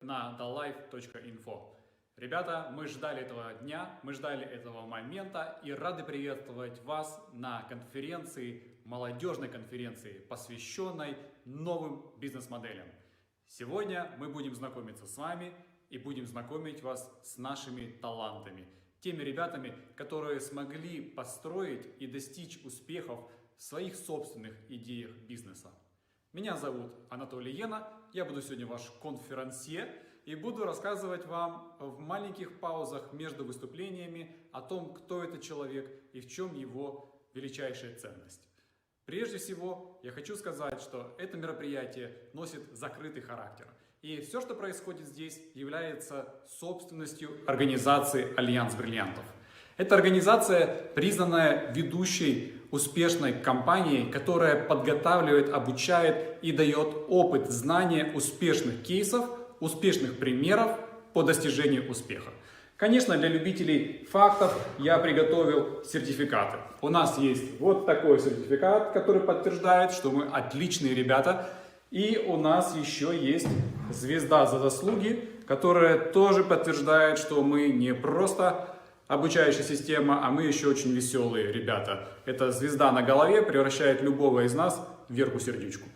на thelife.info. Ребята, мы ждали этого дня, мы ждали этого момента и рады приветствовать вас на конференции, молодежной конференции, посвященной новым бизнес-моделям. Сегодня мы будем знакомиться с вами и будем знакомить вас с нашими талантами, теми ребятами, которые смогли построить и достичь успехов в своих собственных идеях бизнеса. Меня зовут Анатолий Йена, я буду сегодня ваш конферансье и буду рассказывать вам в маленьких паузах между выступлениями о том, кто это человек и в чем его величайшая ценность. Прежде всего, я хочу сказать, что это мероприятие носит закрытый характер. И все, что происходит здесь, является собственностью организации Альянс Бриллиантов. Эта организация, признанная ведущей успешной компанией, которая подготавливает, обучает и дает опыт, знания успешных кейсов, успешных примеров по достижению успеха. Конечно, для любителей фактов я приготовил сертификаты. У нас есть вот такой сертификат, который подтверждает, что мы отличные ребята. И у нас еще есть звезда за заслуги, которая тоже подтверждает, что мы не просто обучающая система, а мы еще очень веселые ребята. Эта звезда на голове превращает любого из нас в Верку Сердючку.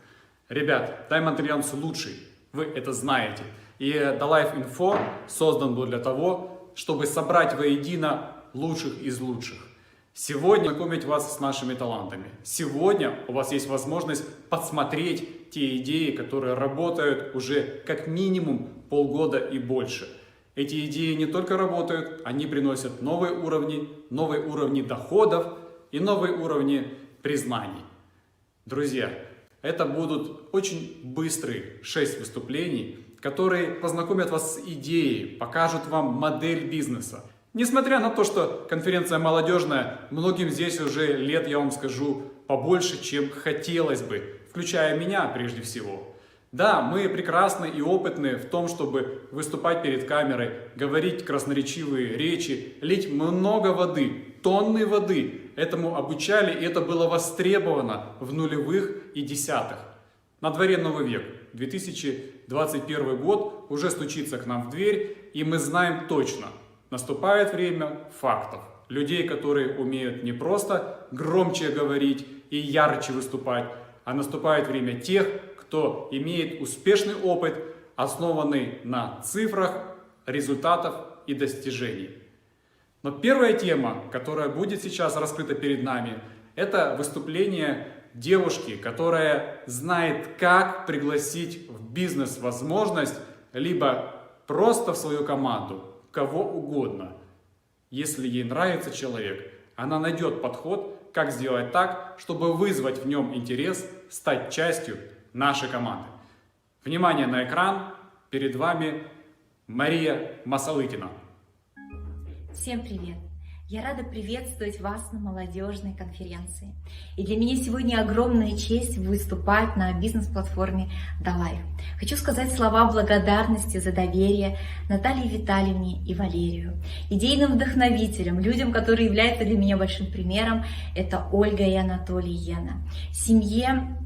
Ребят, Diamond Alliance лучший, вы это знаете. И The Life Info создан был для того, чтобы собрать воедино лучших из лучших. Сегодня знакомить вас с нашими талантами. Сегодня у вас есть возможность подсмотреть те идеи, которые работают уже как минимум полгода и больше. Эти идеи не только работают, они приносят новые уровни доходов и новые уровни признаний. Друзья, это будут очень быстрые 6 выступлений, которые познакомят вас с идеей, покажут вам модель бизнеса. Несмотря на то, что конференция молодежная, многим здесь уже лет, я вам скажу, побольше, чем хотелось бы, включая меня прежде всего. Да, мы прекрасны и опытны в том, чтобы выступать перед камерой, говорить красноречивые речи, лить много воды, тонны воды. Этому обучали, и это было востребовано в нулевых и десятых. На дворе новый век, 2021 год уже стучится к нам в дверь, и мы знаем точно, наступает время фактов. Людей, которые умеют не просто громче говорить и ярче выступать, а наступает время тех, кто имеет успешный опыт, основанный на цифрах, результатов и достижений. Но первая тема, которая будет сейчас раскрыта перед нами, это выступление девушки, которая знает, как пригласить в бизнес возможность, либо просто в свою команду, кого угодно. Если ей нравится человек, она найдет подход, как сделать так, чтобы вызвать в нем интерес, стать частью нашей команды. Внимание на экран, перед вами Мария Масалыкина. Всем привет! Я рада приветствовать вас на молодежной конференции. И для меня сегодня огромная честь выступать на бизнес-платформе The Life. Хочу сказать слова благодарности за доверие Наталье Витальевне и Валерию. Идейным вдохновителям, людям, которые являются для меня большим примером, это Ольга и Анатолий Йена. Семье,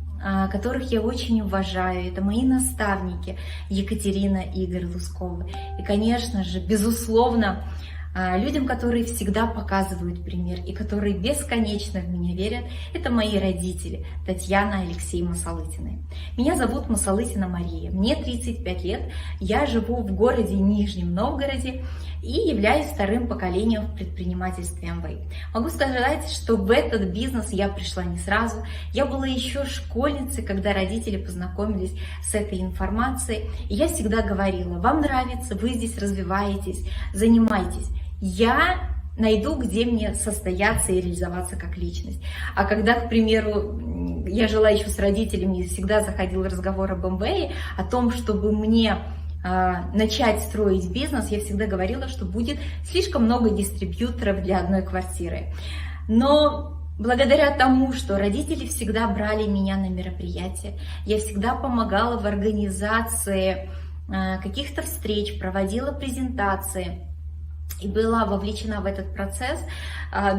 которых я очень уважаю. Это мои наставники Екатерина и Игорь Лусковы. И, конечно же, безусловно, людям, которые всегда показывают пример и которые бесконечно в меня верят, это мои родители Татьяна и Алексей Масалытины. Меня зовут Масалытина Мария, мне 35 лет, я живу в городе Нижнем Новгороде и являюсь вторым поколением в предпринимательстве Amway. Могу сказать, что в этот бизнес я пришла не сразу. Я была еще школьницей, когда родители познакомились с этой информацией. И я всегда говорила: вам нравится, вы здесь развиваетесь, занимайтесь. Я найду, где мне состояться и реализоваться как личность. А когда, к примеру, я жила еще с родителями, всегда заходил разговор об Amway, о том, чтобы мне начать строить бизнес, я всегда говорила, что будет слишком много дистрибьюторов для одной квартиры. Но благодаря тому, что родители всегда брали меня на мероприятия, я всегда помогала в организации каких-то встреч, проводила презентации, и была вовлечена в этот процесс,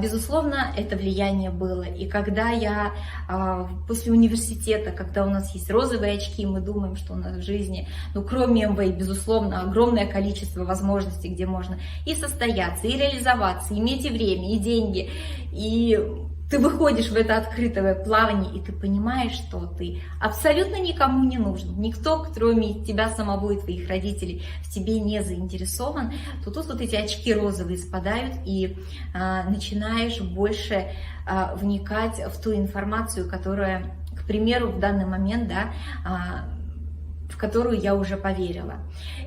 безусловно, это влияние было. И когда я после университета, когда у нас есть розовые очки, мы думаем, что у нас в жизни, ну, кроме МВ, безусловно, огромное количество возможностей, где можно и состояться, и реализоваться, иметь и время, и деньги, и ты выходишь в это открытое плавание, и ты понимаешь, что ты абсолютно никому не нужен. Никто, кроме тебя самого и твоих родителей, в тебе не заинтересован. То тут вот эти очки розовые спадают, и начинаешь больше вникать в ту информацию, которая, к примеру, в данный момент, да, в которую я уже поверила.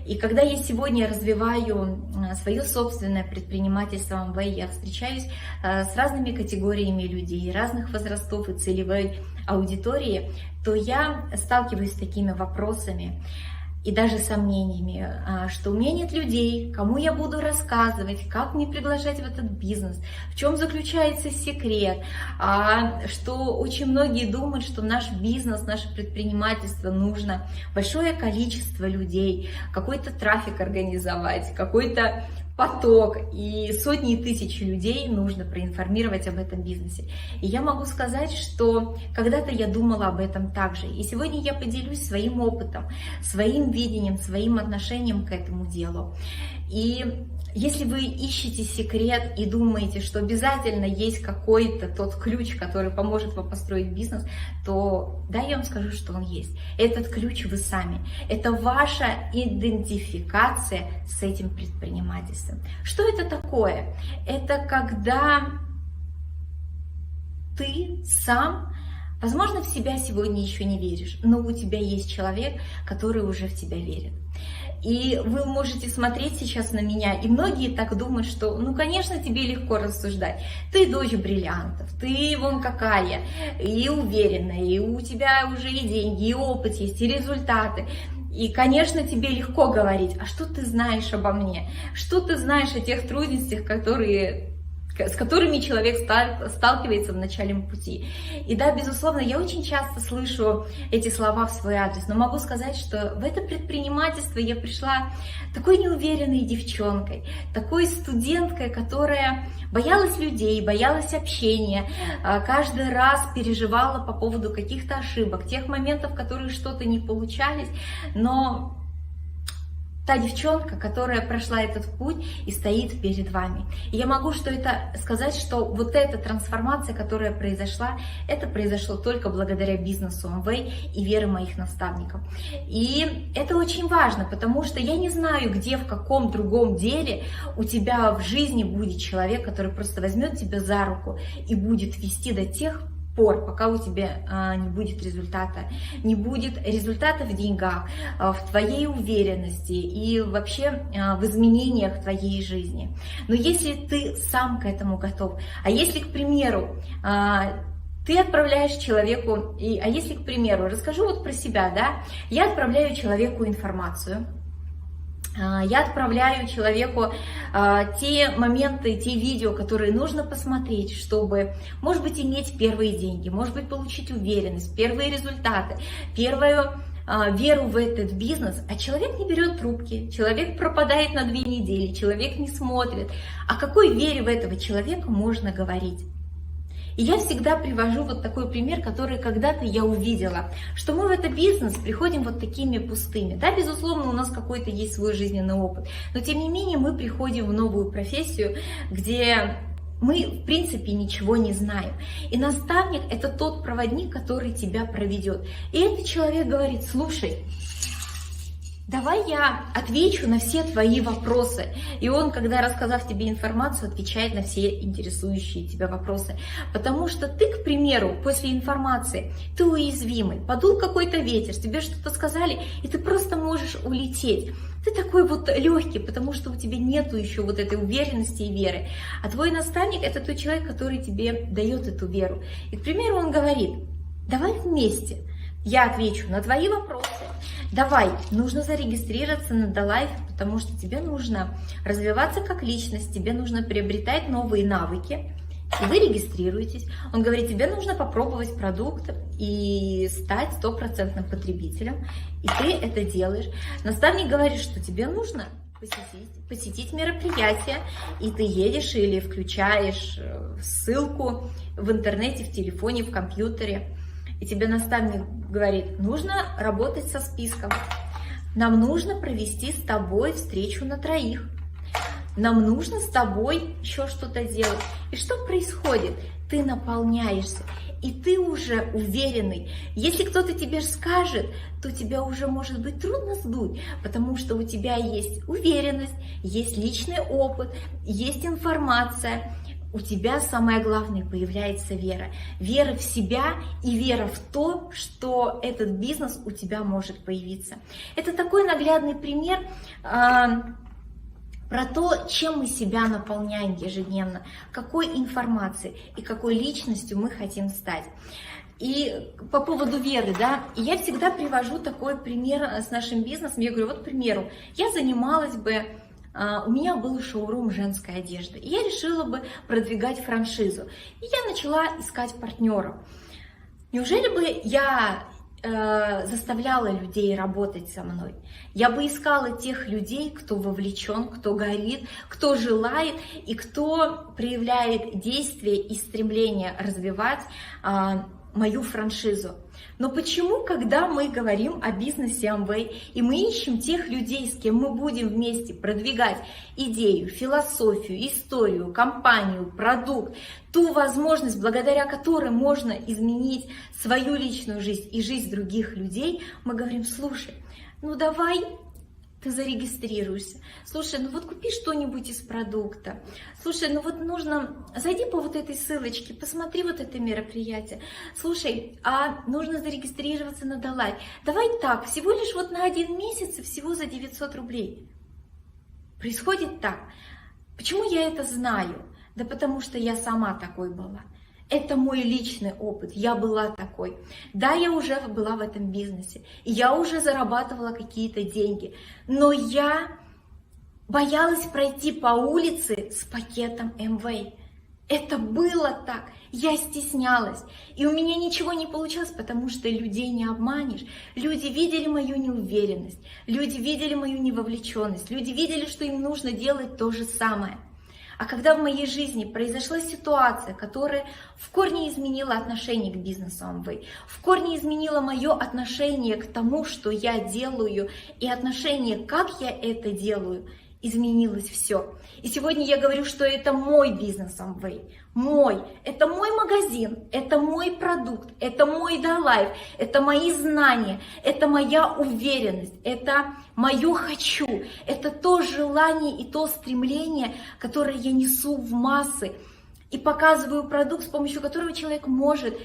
И когда я сегодня развиваю свое собственное предпринимательство МВ, я встречаюсь с разными категориями людей, разных возрастов и целевой аудитории, то я сталкиваюсь с такими вопросами и даже сомнениями, что у меня нет людей, кому я буду рассказывать, как мне приглашать в этот бизнес, в чем заключается секрет, что очень многие думают, что в наш бизнес, наше предпринимательство нужно большое количество людей, какой-то трафик организовать, какой-то поток, и сотни и тысячи людей нужно проинформировать об этом бизнесе. И я могу сказать, что когда-то я думала об этом также. И сегодня я поделюсь своим опытом, своим видением, своим отношением к этому делу. И если вы ищете секрет и думаете, что обязательно есть какой-то тот ключ, который поможет вам построить бизнес, то да, я вам скажу, что он есть. Этот ключ вы сами. Это ваша идентификация с этим предпринимательством. Что это такое? Это когда ты сам, возможно, в себя сегодня еще не веришь, но у тебя есть человек, который уже в тебя верит. И вы можете смотреть сейчас на меня, и многие так думают, что, ну, конечно, тебе легко рассуждать. Ты дочь бриллиантов, ты вон какая, и уверенная, и у тебя уже и деньги, и опыт есть, и результаты. И, конечно, тебе легко говорить, а что ты знаешь обо мне? Что ты знаешь о тех трудностях, с которыми человек сталкивается в начале пути. И да, безусловно, я очень часто слышу эти слова в свой адрес, но могу сказать, что в это предпринимательство я пришла такой неуверенной девчонкой, такой студенткой, которая боялась людей, боялась общения, каждый раз переживала по поводу каких-то ошибок, тех моментов, которые что-то не получались, но та девчонка, которая прошла этот путь и стоит перед вами. И я могу сказать, что вот эта трансформация, которая произошла, это произошло только благодаря бизнесу МВ и вере моих наставников. И это очень важно, потому что я не знаю, где, в каком другом деле у тебя в жизни будет человек, который просто возьмет тебя за руку и будет вести до тех пор, пока у тебя не будет результата. Не будет результата в деньгах, в твоей уверенности и вообще в изменениях в твоей жизни. Но если ты сам к этому готов, а если, к примеру, ты отправляешь человеку, а если, к примеру, расскажу вот про себя, да, я отправляю человеку информацию, я отправляю человеку те моменты, те видео, которые нужно посмотреть, чтобы, может быть, иметь первые деньги, может быть, получить уверенность, первые результаты, первую веру в этот бизнес, а человек не берет трубки, человек пропадает на 2 недели, человек не смотрит. О какой вере в этого человека можно говорить? И я всегда привожу вот такой пример, который когда-то я увидела, что мы в этот бизнес приходим вот такими пустыми. Да, безусловно, у нас какой-то есть свой жизненный опыт, но тем не менее мы приходим в новую профессию, где мы, в принципе, ничего не знаем. И наставник – это тот проводник, который тебя проведет. И этот человек говорит: слушай, давай я отвечу на все твои вопросы. И он, когда, рассказав тебе информацию, отвечает на все интересующие тебя вопросы. Потому что ты, к примеру, после информации, ты уязвимый, подул какой-то ветер, тебе что-то сказали, и ты просто можешь улететь. Ты такой вот легкий, потому что у тебя нету еще вот этой уверенности и веры. А твой наставник – это тот человек, который тебе дает эту веру. И, к примеру, он говорит: давай вместе. Я отвечу на твои вопросы. Давай, нужно зарегистрироваться на DaLife, потому что тебе нужно развиваться как личность, тебе нужно приобретать новые навыки. И вы регистрируетесь. Он говорит: тебе нужно попробовать продукт и стать 100% потребителем. И ты это делаешь. Наставник говорит, что тебе нужно посетить мероприятие, и ты едешь или включаешь ссылку в интернете, в телефоне, в компьютере, и тебе наставник говорит, нужно работать со списком, нам нужно провести с тобой встречу на 3, нам нужно с тобой еще что-то делать. И что происходит? Ты наполняешься, и ты уже уверенный. Если кто-то тебе скажет, то тебя уже может быть трудно сдуть, потому что у тебя есть уверенность, есть личный опыт, есть информация. У тебя, самое главное, появляется вера. Вера в себя и вера в то, что этот бизнес у тебя может появиться. Это такой наглядный пример про то, чем мы себя наполняем ежедневно, какой информацией и какой личностью мы хотим стать. И по поводу веры, да, я всегда привожу такой пример с нашим бизнесом. Я говорю, вот, к примеру, я занималась бы, у меня был шоурум женской одежды, и я решила бы продвигать франшизу. И я начала искать партнеров. Неужели бы я заставляла людей работать со мной? Я бы искала тех людей, кто вовлечен, кто горит, кто желает и кто проявляет действие и стремление развивать мою франшизу. Но почему, когда мы говорим о бизнесе Amway, и мы ищем тех людей, с кем мы будем вместе продвигать идею, философию, историю, компанию, продукт, ту возможность, благодаря которой можно изменить свою личную жизнь и жизнь других людей, мы говорим, слушай, ну давай ты зарегистрируешься. Слушай, ну вот купи что-нибудь из продукта. Слушай, ну вот нужно, зайди по вот этой ссылочке, посмотри вот это мероприятие. Слушай, а нужно зарегистрироваться на Далай. Давай так, всего лишь вот на 1 месяц и всего за 900 рублей. Происходит так. Почему я это знаю? Да потому что я сама такой была. Это мой личный опыт, я была такой. Да, я уже была в этом бизнесе, и я уже зарабатывала какие-то деньги, но я боялась пройти по улице с пакетом Amway. Это было так, я стеснялась, и у меня ничего не получалось, потому что людей не обманешь. Люди видели мою неуверенность, люди видели мою невовлеченность, люди видели, что им нужно делать то же самое. А когда в моей жизни произошла ситуация, которая в корне изменила отношение к бизнесу Amway, в корне изменила мое отношение к тому, что я делаю, и отношение, как я это делаю, изменилось все. И сегодня я говорю, что это мой бизнес Amway, мой. Это мой магазин, это мой продукт, это мой DaLife, это мои знания, это моя уверенность, это мое хочу, это то желание и то стремление, которое я несу в массы. И показываю продукт, с помощью которого человек может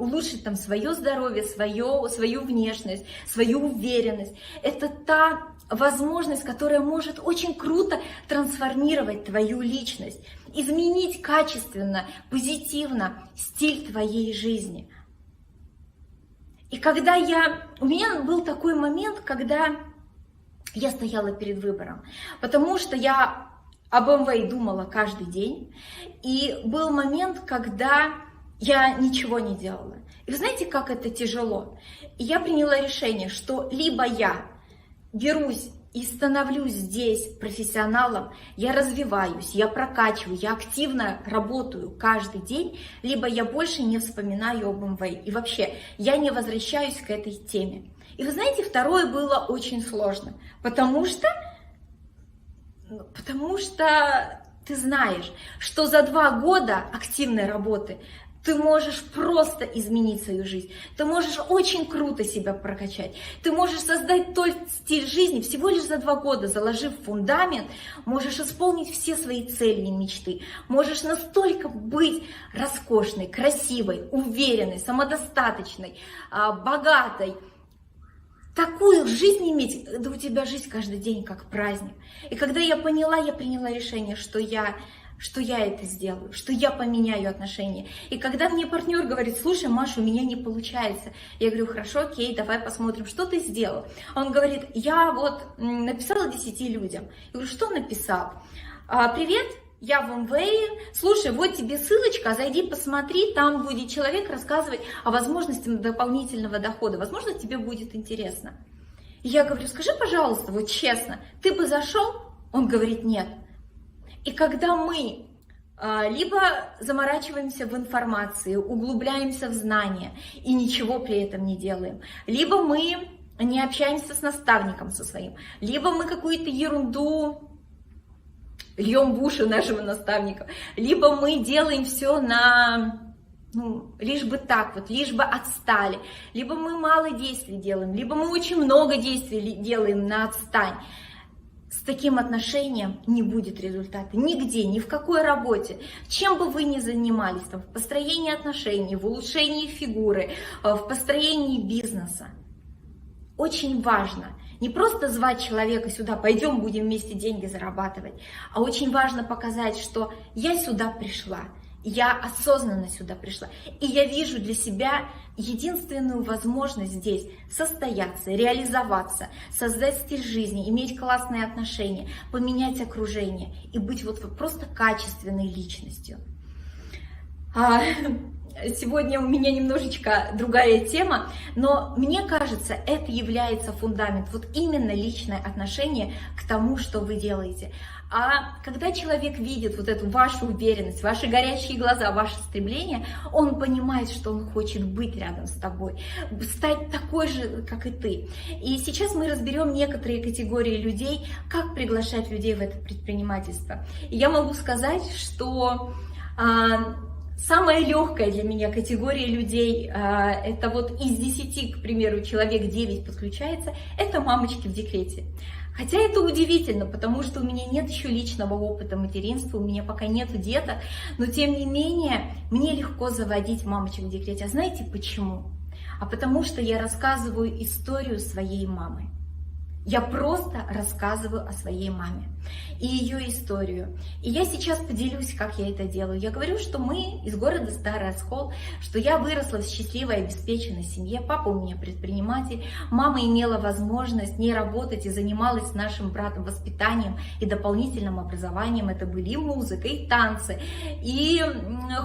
улучшить там свое здоровье, свою внешность, свою уверенность. Это та возможность, которая может очень круто трансформировать твою личность, изменить качественно, позитивно стиль твоей жизни. И когда у меня был такой момент, когда я стояла перед выбором, потому что я об Amway думала каждый день, и был момент, когда я ничего не делала. И вы знаете, как это тяжело? И я приняла решение, что либо я берусь и становлюсь здесь профессионалом, я развиваюсь, я прокачиваю, я активно работаю каждый день, либо я больше не вспоминаю об Amway. И вообще, я не возвращаюсь к этой теме. И вы знаете, второе было очень сложно, потому что ты знаешь, что за 2 года активной работы ты можешь просто изменить свою жизнь, ты можешь очень круто себя прокачать, ты можешь создать тот стиль жизни всего лишь за 2 года, заложив фундамент, можешь исполнить все свои цели и мечты, можешь настолько быть роскошной, красивой, уверенной, самодостаточной, богатой, такую жизнь иметь, да у тебя жизнь каждый день как праздник. И когда я поняла, я приняла решение, что я это сделаю, что я поменяю отношения. И когда мне партнер говорит, слушай, Маша, у меня не получается, я говорю, хорошо, окей, давай посмотрим, что ты сделал. Он говорит, я вот написала 10 людям. Я говорю, что написал? Привет, я в Amway, слушай, вот тебе ссылочка, зайди, посмотри, там будет человек рассказывать о возможности дополнительного дохода, возможно, тебе будет интересно. И я говорю, скажи, пожалуйста, вот честно, ты бы зашел? Он говорит, нет. И когда мы либо заморачиваемся в информации, углубляемся в знания и ничего при этом не делаем, либо мы не общаемся с наставником со своим, либо мы какую-то ерунду льем в уши нашего наставника, либо мы делаем все лишь бы так вот, лишь бы отстали, либо мы мало действий делаем, либо мы очень много действий делаем на отстань. С таким отношением не будет результата нигде, ни в какой работе. Чем бы вы ни занимались, там, в построении отношений, в улучшении фигуры, в построении бизнеса. Очень важно не просто звать человека сюда, пойдем будем вместе деньги зарабатывать, а очень важно показать, что я сюда пришла, я осознанно сюда пришла, и я вижу для себя единственную возможность здесь состояться, реализоваться, создать стиль жизни, иметь классные отношения, поменять окружение и быть вот просто качественной личностью. Сегодня у меня немножечко другая тема, но мне кажется, это является фундамент, вот именно личное отношение к тому, что вы делаете. А когда человек видит вот эту вашу уверенность, ваши горящие глаза, ваше стремление, он понимает, что он хочет быть рядом с тобой, стать такой же, как и ты. И сейчас мы разберем некоторые категории людей, как приглашать людей в это предпринимательство. И я могу сказать, что самая легкая для меня категория людей, это вот из 10, к примеру, человек 9 подключается, это мамочки в декрете. Хотя это удивительно, потому что у меня нет еще личного опыта материнства, у меня пока нету деток, но тем не менее мне легко заводить мамочек в декрете. А знаете почему? А потому что я рассказываю историю своей мамы. Я просто рассказываю о своей маме и ее историю. И я сейчас поделюсь, как я это делаю. Я говорю, что мы из города Старый Оскол, что я выросла в счастливой, обеспеченной семье. Папа у меня предприниматель. Мама имела возможность не работать и занималась с нашим братом воспитанием и дополнительным образованием. Это были и музыка, и танцы, и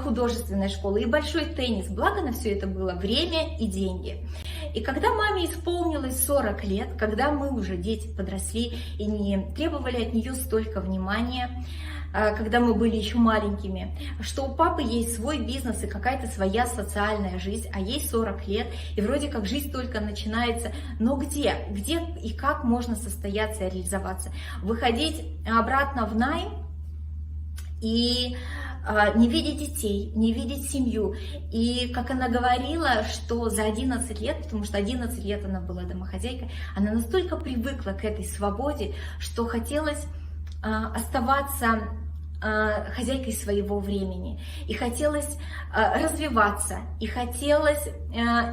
художественная школа, и большой теннис. Благо на все это было время и деньги. И когда маме исполнилось 40 лет, когда мы уже дети подросли и не требовали от нее столько внимания, когда мы были еще маленькими, что у папы есть свой бизнес и какая-то своя социальная жизнь, а ей 40 лет, и вроде как жизнь только начинается. Но где и как можно состояться и реализоваться? Выходить обратно в найм и не видеть детей, не видеть семью. И как она говорила, что за 11 лет, потому что 11 лет она была домохозяйкой, она настолько привыкла к этой свободе, что хотелось оставаться хозяйкой своего времени, и хотелось развиваться, и хотелось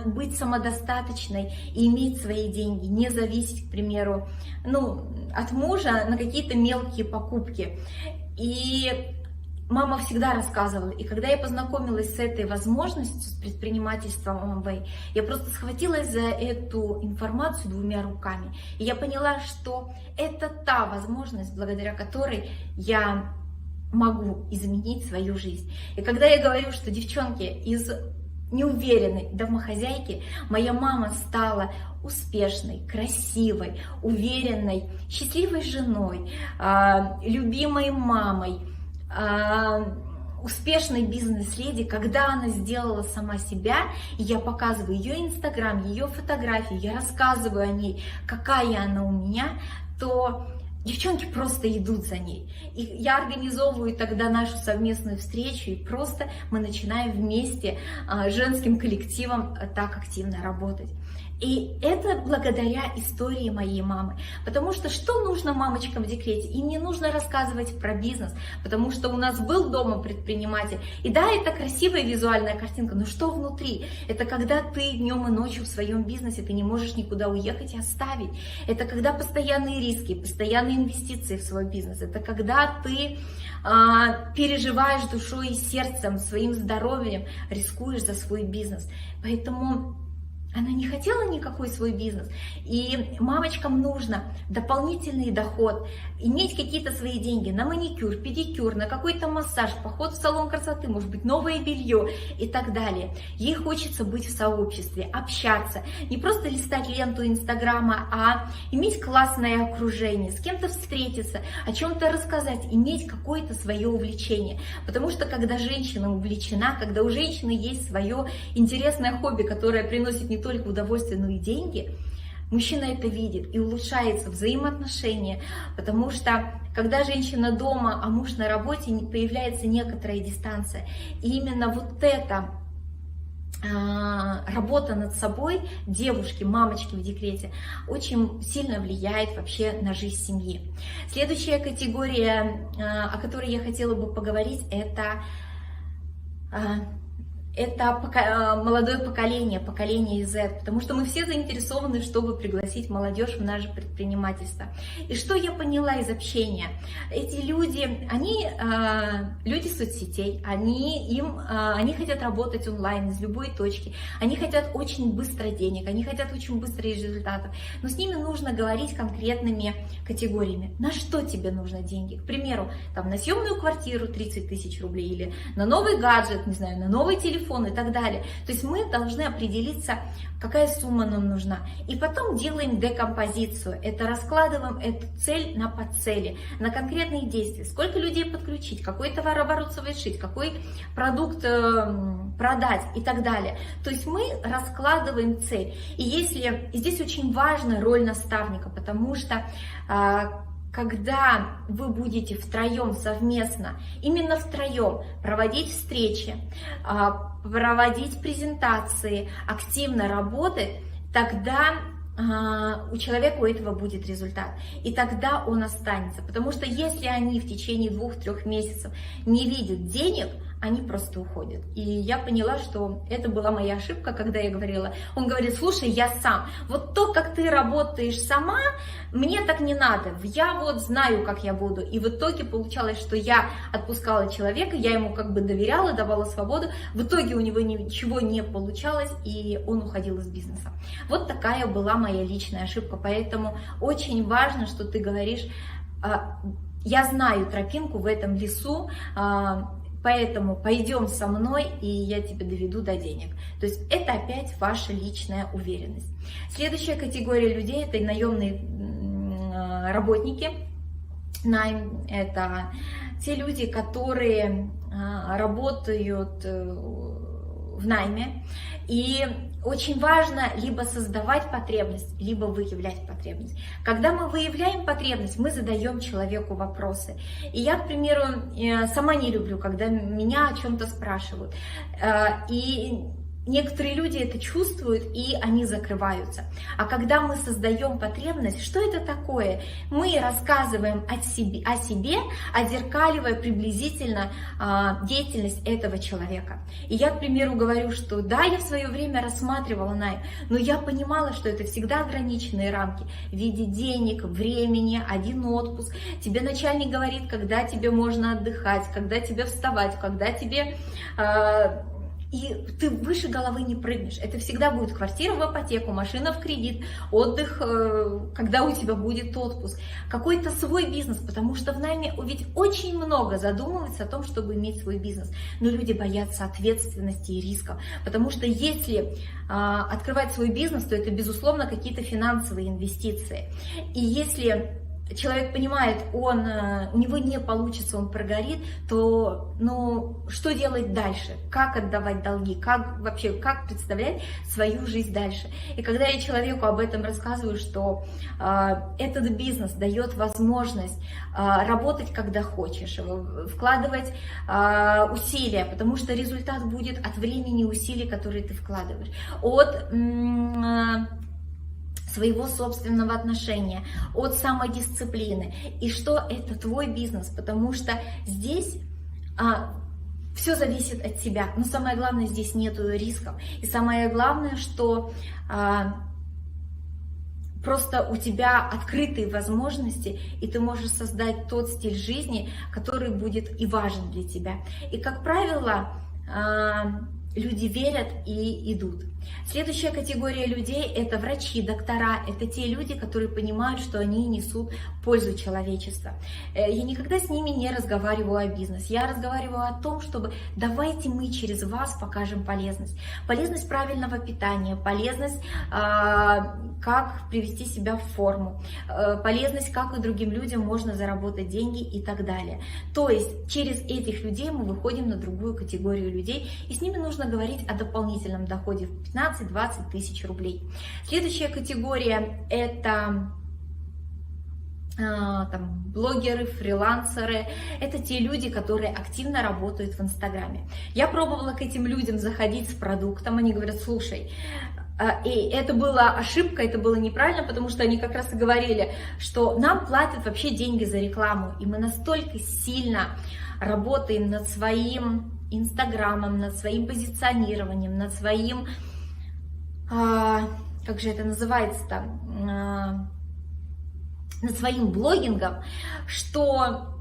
быть самодостаточной и иметь свои деньги, не зависеть, к примеру, от мужа на какие-то мелкие покупки. И мама всегда рассказывала, и когда я познакомилась с этой возможностью, с предпринимательством Amway, я просто схватилась за эту информацию 2 руками. И я поняла, что это та возможность, благодаря которой я могу изменить свою жизнь. И когда я говорю, что девчонки из неуверенной домохозяйки, моя мама стала успешной, красивой, уверенной, счастливой женой, любимой мамой, успешной бизнес-леди, когда она сделала сама себя, и я показываю ее инстаграм, ее фотографии, я рассказываю о ней, какая она у меня, то девчонки просто идут за ней. И я организовываю тогда нашу совместную встречу, и просто мы начинаем вместе женским коллективом так активно работать. И это благодаря истории моей мамы. Потому что нужно мамочкам в декрете? Им не нужно рассказывать про бизнес, потому что у нас был дома предприниматель. И да, это красивая визуальная картинка, но что внутри? Это когда ты днем и ночью в своем бизнесе, ты не можешь никуда уехать и оставить. Это когда постоянные риски, постоянные инвестиции в свой бизнес. Это когда ты переживаешь душой и сердцем, своим здоровьем, рискуешь за свой бизнес. Поэтому Она не хотела никакой свой бизнес, и мамочкам нужно дополнительный доход, иметь какие-то свои деньги на маникюр, педикюр, на какой-то массаж, поход в салон красоты, может быть, новое белье и так далее. Ей хочется быть в сообществе, общаться, не просто листать ленту Инстаграма, а иметь классное окружение, с кем-то встретиться, о чем-то рассказать, иметь какое-то свое увлечение. Потому что когда женщина увлечена, когда у женщины есть свое интересное хобби, которое приносит не только удовольствие, но и деньги, мужчина это видит, и улучшается взаимоотношения, потому что когда женщина дома, а муж на работе, появляется некоторая дистанция. И именно вот эта работа над собой девушки, мамочки в декрете очень сильно влияет вообще на жизнь семьи. Следующая категория, о которой я хотела бы поговорить, это молодое поколение, поколение Z, потому что мы все заинтересованы, чтобы пригласить молодежь в наше предпринимательство. И что я поняла из общения? Эти люди, они люди соцсетей, они хотят работать онлайн из любой точки, они хотят очень быстро денег, они хотят очень быстро результатов, но с ними нужно говорить конкретными категориями. На что тебе нужно деньги? К примеру, там, на съемную квартиру 30 тысяч рублей или на новый гаджет, не знаю, на новый телефон и так далее. То есть мы должны определиться, какая сумма нам нужна. И потом делаем декомпозицию. Это раскладываем эту цель на подцели, на конкретные действия. Сколько людей подключить, какой товарооборот совершить, какой продукт продать и так далее. То есть мы раскладываем цель. И здесь очень важна роль наставника, потому что когда вы будете втроем совместно, именно втроем проводить встречи, проводить презентации, активно работать, тогда у человека у этого будет результат. И тогда он останется. Потому что если они в течение 2-3 месяцев не видят денег, они просто уходят. И я поняла, что это была моя ошибка, когда я говорила. Он говорит: слушай, я сам. Вот то, как ты работаешь сама, мне так не надо. Я вот знаю, как я буду. И в итоге получалось, что я отпускала человека, я ему как бы доверяла, давала свободу. В итоге у него ничего не получалось, и он уходил из бизнеса. Вот такая была моя личная ошибка. Поэтому очень важно, что ты говоришь: я знаю тропинку в этом лесу, поэтому пойдем со мной, и я тебя доведу до денег. То есть это опять ваша личная уверенность. Следующая категория людей — это наемные работники. Найм — это те люди, которые работают в найме. И очень важно либо создавать потребность, либо выявлять потребность. Когда мы выявляем потребность, мы задаем человеку вопросы. И я, к примеру, сама не люблю, когда меня о чем-то спрашивают. И некоторые люди это чувствуют, и они закрываются. А когда мы создаем потребность, что это такое? Мы рассказываем о себе, отзеркаливая приблизительно деятельность этого человека. И я, к примеру, говорю, что да, я в свое время рассматривала найм, но я понимала, что это всегда ограниченные рамки в виде денег, времени, один отпуск. Тебе начальник говорит, когда тебе можно отдыхать, когда тебе вставать, когда тебе... И ты выше головы не прыгнешь. Это всегда будет квартира в ипотеку, машина в кредит, отдых, когда у тебя будет отпуск. Какой-то свой бизнес, потому что в найме ведь очень много задумывается о том, чтобы иметь свой бизнес. Но люди боятся ответственности и рисков. Потому что если открывать свой бизнес, то это, безусловно, какие-то финансовые инвестиции. И если человек понимает, у него не получится, он прогорит, то что делать дальше? Как отдавать долги? Как представлять свою жизнь дальше? И когда я человеку об этом рассказываю, что этот бизнес дает возможность работать, когда хочешь, вкладывать усилия, потому что результат будет от времени и усилий, которые ты вкладываешь, от своего собственного отношения, от самодисциплины, и что это твой бизнес, потому что здесь все зависит от тебя, но самое главное, здесь нету рисков, и самое главное, что просто у тебя открытые возможности, и ты можешь создать тот стиль жизни, который будет и важен для тебя. И, как правило, люди верят и идут. Следующая категория людей – это врачи, доктора, это те люди, которые понимают, что они несут пользу человечеству. Я никогда с ними не разговариваю о бизнесе, я разговариваю о том, чтобы давайте мы через вас покажем полезность. Полезность правильного питания, полезность, как привести себя в форму, полезность, как и другим людям можно заработать деньги и так далее. То есть через этих людей мы выходим на другую категорию людей, и с ними нужно говорить о дополнительном доходе в 15-20 тысяч рублей. Следующая категория – это блогеры, фрилансеры, это те люди, которые активно работают в Инстаграме. Я пробовала к этим людям заходить с продуктом, они говорят: слушай, и это была ошибка, это было неправильно, потому что они как раз и говорили, что нам платят вообще деньги за рекламу, и мы настолько сильно работаем над своим Инстаграмом, над своим позиционированием, над своим, как же это называется-то, над своим блогингом, что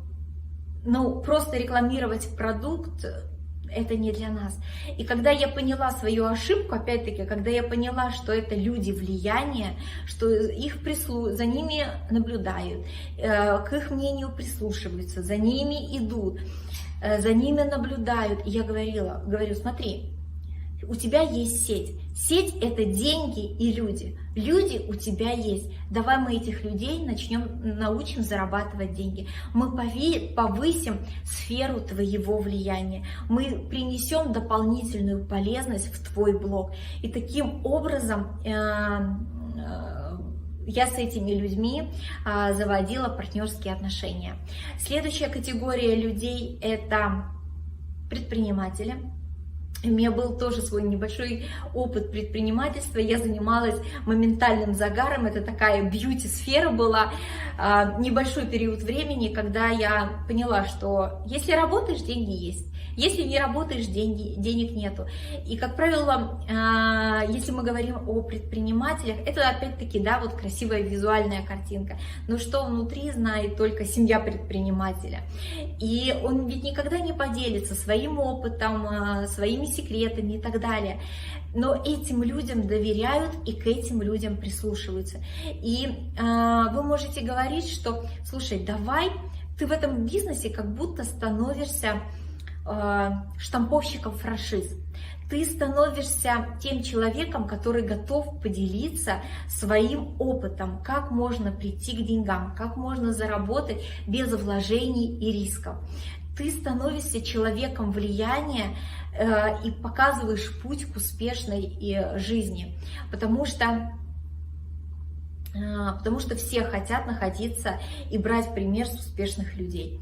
просто рекламировать продукт — это не для нас. И когда я поняла свою ошибку, опять-таки, когда я поняла, что это люди влияния, что за ними наблюдают, к их мнению прислушиваются, за ними идут, за ними наблюдают, и я говорю: смотри, у тебя есть сеть. Сеть – это деньги и люди. Люди у тебя есть. Давай мы этих людей научим зарабатывать деньги. Мы повысим сферу твоего влияния. Мы принесем дополнительную полезность в твой блог. И таким образом я с этими людьми заводила партнерские отношения. Следующая категория людей – это предприниматели. У меня был тоже свой небольшой опыт предпринимательства. Я занималась моментальным загаром. Это такая бьюти-сфера была. Небольшой период времени, когда я поняла, что если работаешь, деньги есть. Если не работаешь, денег нету. И, как правило, если мы говорим о предпринимателях, это опять-таки, да, вот красивая визуальная картинка. Но что внутри, знает только семья предпринимателя. И он ведь никогда не поделится своим опытом, своими секретами и так далее. Но этим людям доверяют и к этим людям прислушиваются. И вы можете говорить, что: слушай, давай, ты в этом бизнесе как будто становишься штамповщиком франшиз. Ты становишься тем человеком, который готов поделиться своим опытом, как можно прийти к деньгам, как можно заработать без вложений и рисков. Ты становишься человеком влияния и показываешь путь к успешной жизни, потому что все хотят находиться и брать пример с успешных людей.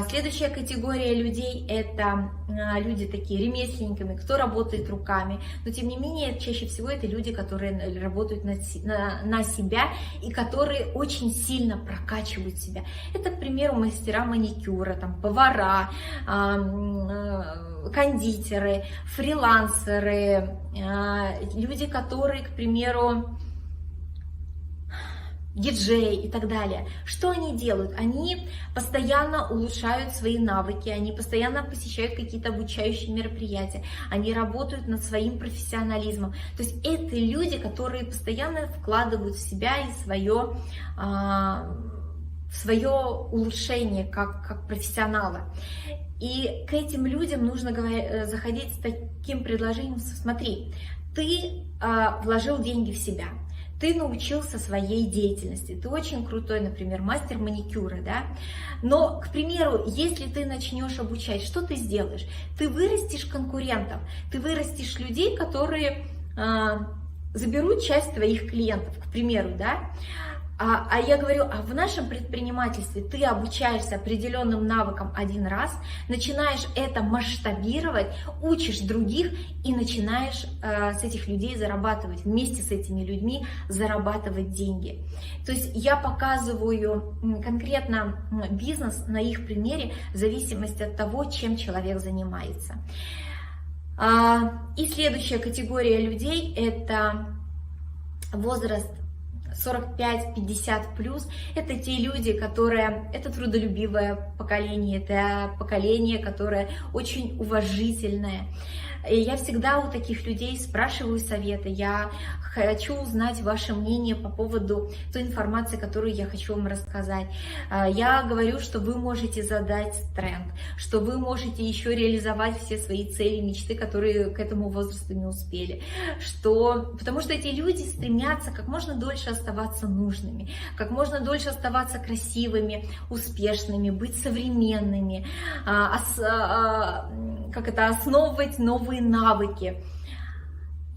Следующая категория людей – это люди такие ремесленниками, кто работает руками, но тем не менее чаще всего это люди, которые работают на себя и которые очень сильно прокачивают себя. Это, к примеру, мастера маникюра, повара, кондитеры, фрилансеры, люди, которые, к примеру, диджеи и так далее. Что они делают? Они постоянно улучшают свои навыки, они постоянно посещают какие-то обучающие мероприятия, они работают над своим профессионализмом. То есть это люди, которые постоянно вкладывают в себя и в свое улучшение как профессионала. И к этим людям нужно заходить с таким предложением: смотри, ты вложил деньги в себя, ты научился своей деятельности, ты очень крутой, например, мастер маникюра, да? Но, к примеру, если ты начнешь обучать, что ты сделаешь? Ты вырастешь конкурентов, ты вырастешь людей, которые заберут часть твоих клиентов, к примеру, да? А я говорю, в нашем предпринимательстве ты обучаешься определенным навыкам один раз, начинаешь это масштабировать, учишь других и начинаешь с этих людей зарабатывать, вместе с этими людьми зарабатывать деньги. То есть я показываю конкретно бизнес на их примере в зависимости от того, чем человек занимается. И следующая категория людей – это возраст 45-50+, это те люди, это трудолюбивое поколение, это поколение, которое очень уважительное, И я всегда у таких людей спрашиваю советы, я хочу узнать ваше мнение по поводу той информации, которую я хочу вам рассказать. Я говорю, что вы можете задать тренд, что вы можете еще реализовать все свои цели, мечты, которые к этому возрасту не успели. Потому что эти люди стремятся как можно дольше оставаться нужными, как можно дольше оставаться красивыми, успешными, быть современными, основывать новые навыки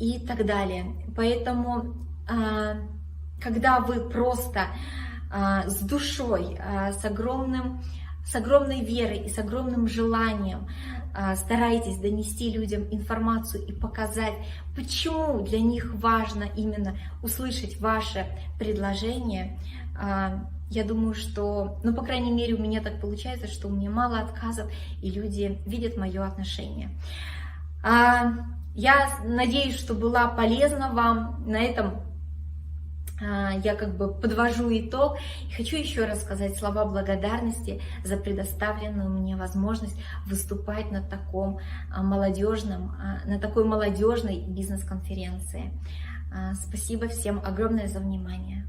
и так далее. Поэтому, когда вы просто с душой, с огромной верой и с огромным желанием стараетесь донести людям информацию и показать, почему для них важно именно услышать ваше предложение, я думаю, что, ну, по крайней мере, у меня так получается, что у меня мало отказов, и люди видят мое отношение. Я надеюсь, что была полезна вам. На этом я подвожу итог. И хочу еще раз сказать слова благодарности за предоставленную мне возможность выступать на такой молодежной бизнес-конференции. Спасибо всем огромное за внимание.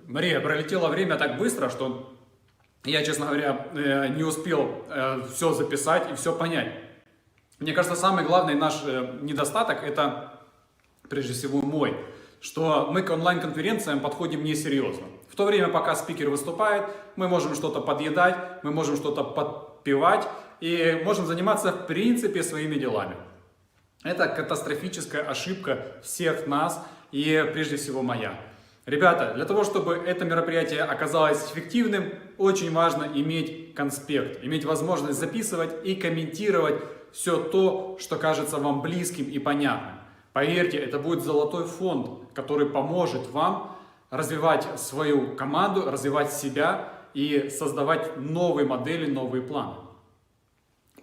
Мария, пролетело время так быстро, что я, честно говоря, не успел все записать и все понять. Мне кажется, самый главный наш недостаток, это прежде всего мой, что мы к онлайн-конференциям подходим несерьезно. В то время, пока спикер выступает, мы можем что-то подъедать, мы можем что-то подпевать и можем заниматься в принципе своими делами. Это катастрофическая ошибка всех нас и прежде всего моя. Ребята, для того, чтобы это мероприятие оказалось эффективным, очень важно иметь конспект, иметь возможность записывать и комментировать все то, что кажется вам близким и понятным. Поверьте, это будет золотой фонд, который поможет вам развивать свою команду, развивать себя и создавать новые модели, новые планы.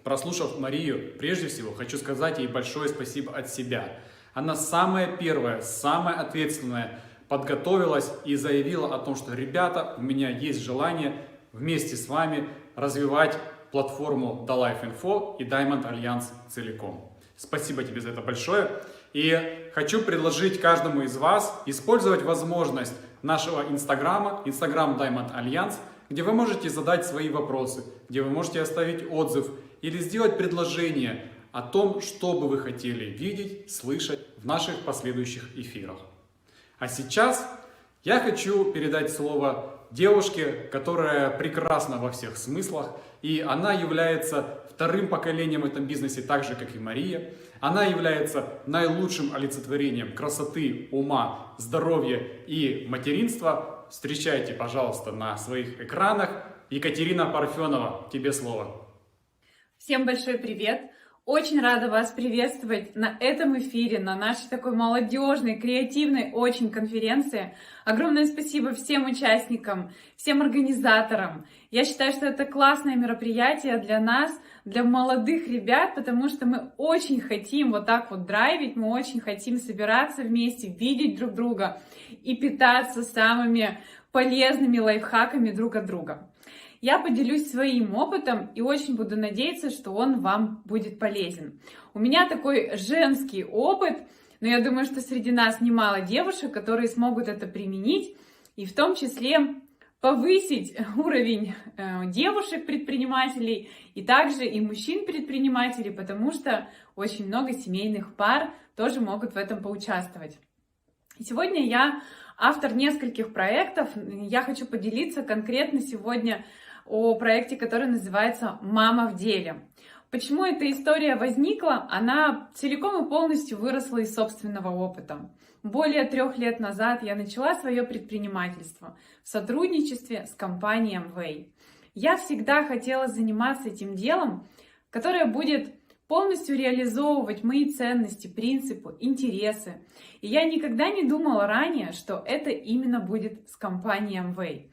Прослушав Марию, прежде всего хочу сказать ей большое спасибо от себя. Она самая первая, самая ответственная, подготовилась и заявила о том, что, ребята, у меня есть желание вместе с вами развивать платформу DaLife.Info и Diamond Alliance целиком. Спасибо тебе за это большое. И хочу предложить каждому из вас использовать возможность нашего инстаграма, Instagram Diamond Alliance, где вы можете задать свои вопросы, где вы можете оставить отзыв или сделать предложение о том, что бы вы хотели видеть, слышать в наших последующих эфирах. А сейчас я хочу передать слово девушке, которая прекрасна во всех смыслах, и она является вторым поколением в этом бизнесе, так же, как и Мария. Она является наилучшим олицетворением красоты, ума, здоровья и материнства. Встречайте, пожалуйста, на своих экранах Екатерина Парфенова. Тебе слово. Всем большой привет! Очень рада вас приветствовать на этом эфире, на нашей такой молодежной, креативной очень конференции. Огромное спасибо всем участникам, всем организаторам. Я считаю, что это классное мероприятие для нас, для молодых ребят, потому что мы очень хотим вот так вот драйвить, мы очень хотим собираться вместе, видеть друг друга и питаться самыми полезными лайфхаками друг от друга. Я поделюсь своим опытом и очень буду надеяться, что он вам будет полезен. У меня такой женский опыт, но я думаю, что среди нас немало девушек, которые смогут это применить и в том числе повысить уровень девушек-предпринимателей и также и мужчин-предпринимателей, потому что очень много семейных пар тоже могут в этом поучаствовать. И сегодня я автор нескольких проектов. Я хочу поделиться конкретно сегодня о проекте, который называется «Мама в деле». Почему эта история возникла? Она целиком и полностью выросла из собственного опыта. Более 3 лет назад я начала свое предпринимательство в сотрудничестве с компанией Amway. Я всегда хотела заниматься этим делом, которое будет полностью реализовывать мои ценности, принципы, интересы. И я никогда не думала ранее, что это именно будет с компанией Amway.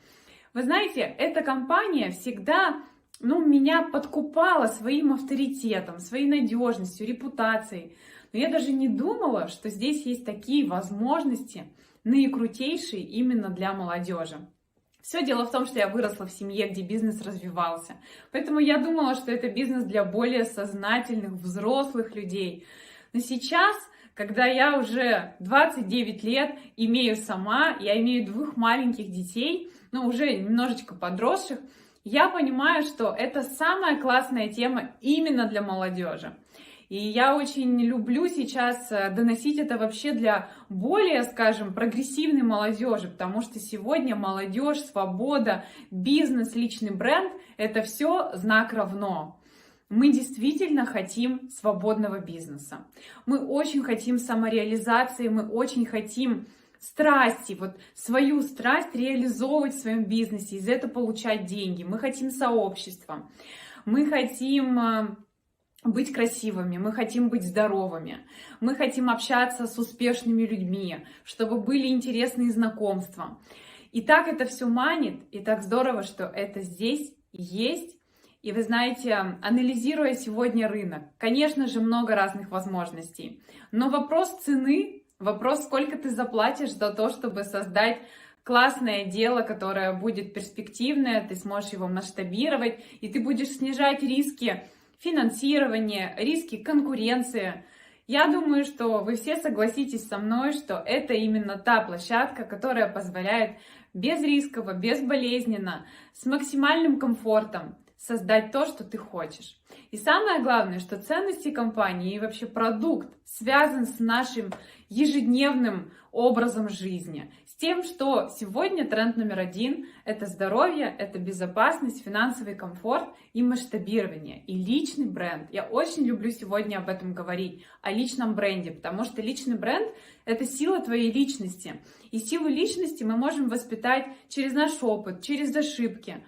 Вы знаете, эта компания всегда меня подкупала своим авторитетом, своей надежностью, репутацией. Но я даже не думала, что здесь есть такие возможности, наикрутейшие именно для молодежи. Все дело в том, что я выросла в семье, где бизнес развивался. Поэтому я думала, что это бизнес для более сознательных, взрослых людей. Но сейчас, когда я уже 29 лет имею сама, я имею 2 маленьких детей, но уже немножечко подросших, я понимаю, что это самая классная тема именно для молодежи. И я очень люблю сейчас доносить это вообще для более, скажем, прогрессивной молодежи, потому что сегодня молодежь, свобода, бизнес, личный бренд – это все знак равно. Мы действительно хотим свободного бизнеса. Мы очень хотим самореализации, мы очень хотим страсти, вот свою страсть реализовывать в своем бизнесе, из этого получать деньги. Мы хотим сообщества, мы хотим быть красивыми, мы хотим быть здоровыми, мы хотим общаться с успешными людьми, чтобы были интересные знакомства. И так это все манит, и так здорово, что это здесь есть. И вы знаете, анализируя сегодня рынок, конечно же, много разных возможностей, но вопрос цены, вопрос, сколько ты заплатишь за то, чтобы создать классное дело, которое будет перспективное, ты сможешь его масштабировать, и ты будешь снижать риски финансирования, риски конкуренции. Я думаю, что вы все согласитесь со мной, что это именно та площадка, которая позволяет безрисково, безболезненно, с максимальным комфортом создать то, что ты хочешь. И самое главное, что ценности компании и вообще продукт связан с нашим ежедневным образом жизни, с тем, что сегодня тренд номер 1 – это здоровье, это безопасность, финансовый комфорт и масштабирование, и личный бренд. Я очень люблю сегодня об этом говорить, о личном бренде, потому что личный бренд – это сила твоей личности. И силу личности мы можем воспитать через наш опыт, через ошибки.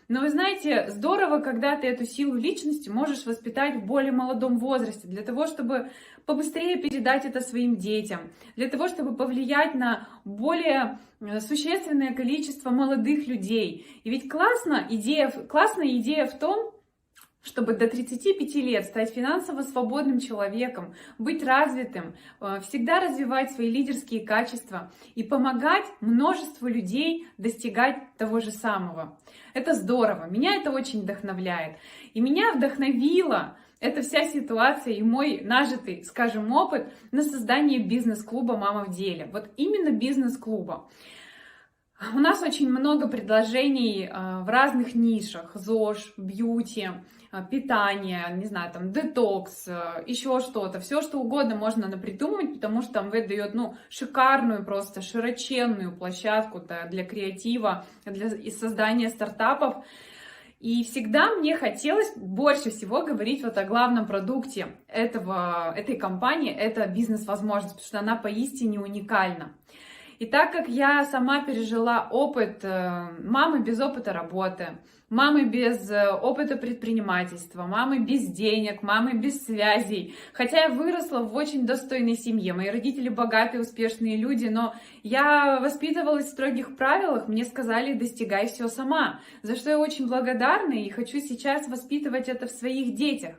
Но вы знаете, здорово, когда ты эту силу личности можешь воспитать в более молодом возрасте, для того, чтобы побыстрее передать это своим детям, для того, чтобы повлиять на более существенное количество молодых людей. И ведь классная идея в том, чтобы до 35 лет стать финансово свободным человеком, быть развитым, всегда развивать свои лидерские качества и помогать множеству людей достигать того же самого. Это здорово, меня это очень вдохновляет. И меня вдохновила эта вся ситуация и мой нажитый, скажем, опыт на создание бизнес-клуба «Мама в деле». Вот именно бизнес-клуба. У нас очень много предложений в разных нишах: ЗОЖ, бьюти, питание, не знаю, там, детокс, еще что-то. Все, что угодно можно напридумывать, потому что МВ дает, шикарную, просто широченную площадку для креатива, для создания стартапов. И всегда мне хотелось больше всего говорить вот о главном продукте этой компании, это бизнес-возможность, потому что она поистине уникальна. И так как я сама пережила опыт мамы без опыта работы, мамы без опыта предпринимательства, мамы без денег, мамы без связей, хотя я выросла в очень достойной семье, мои родители богатые, успешные люди, но я воспитывалась в строгих правилах, мне сказали: достигай все сама, за что я очень благодарна и хочу сейчас воспитывать это в своих детях.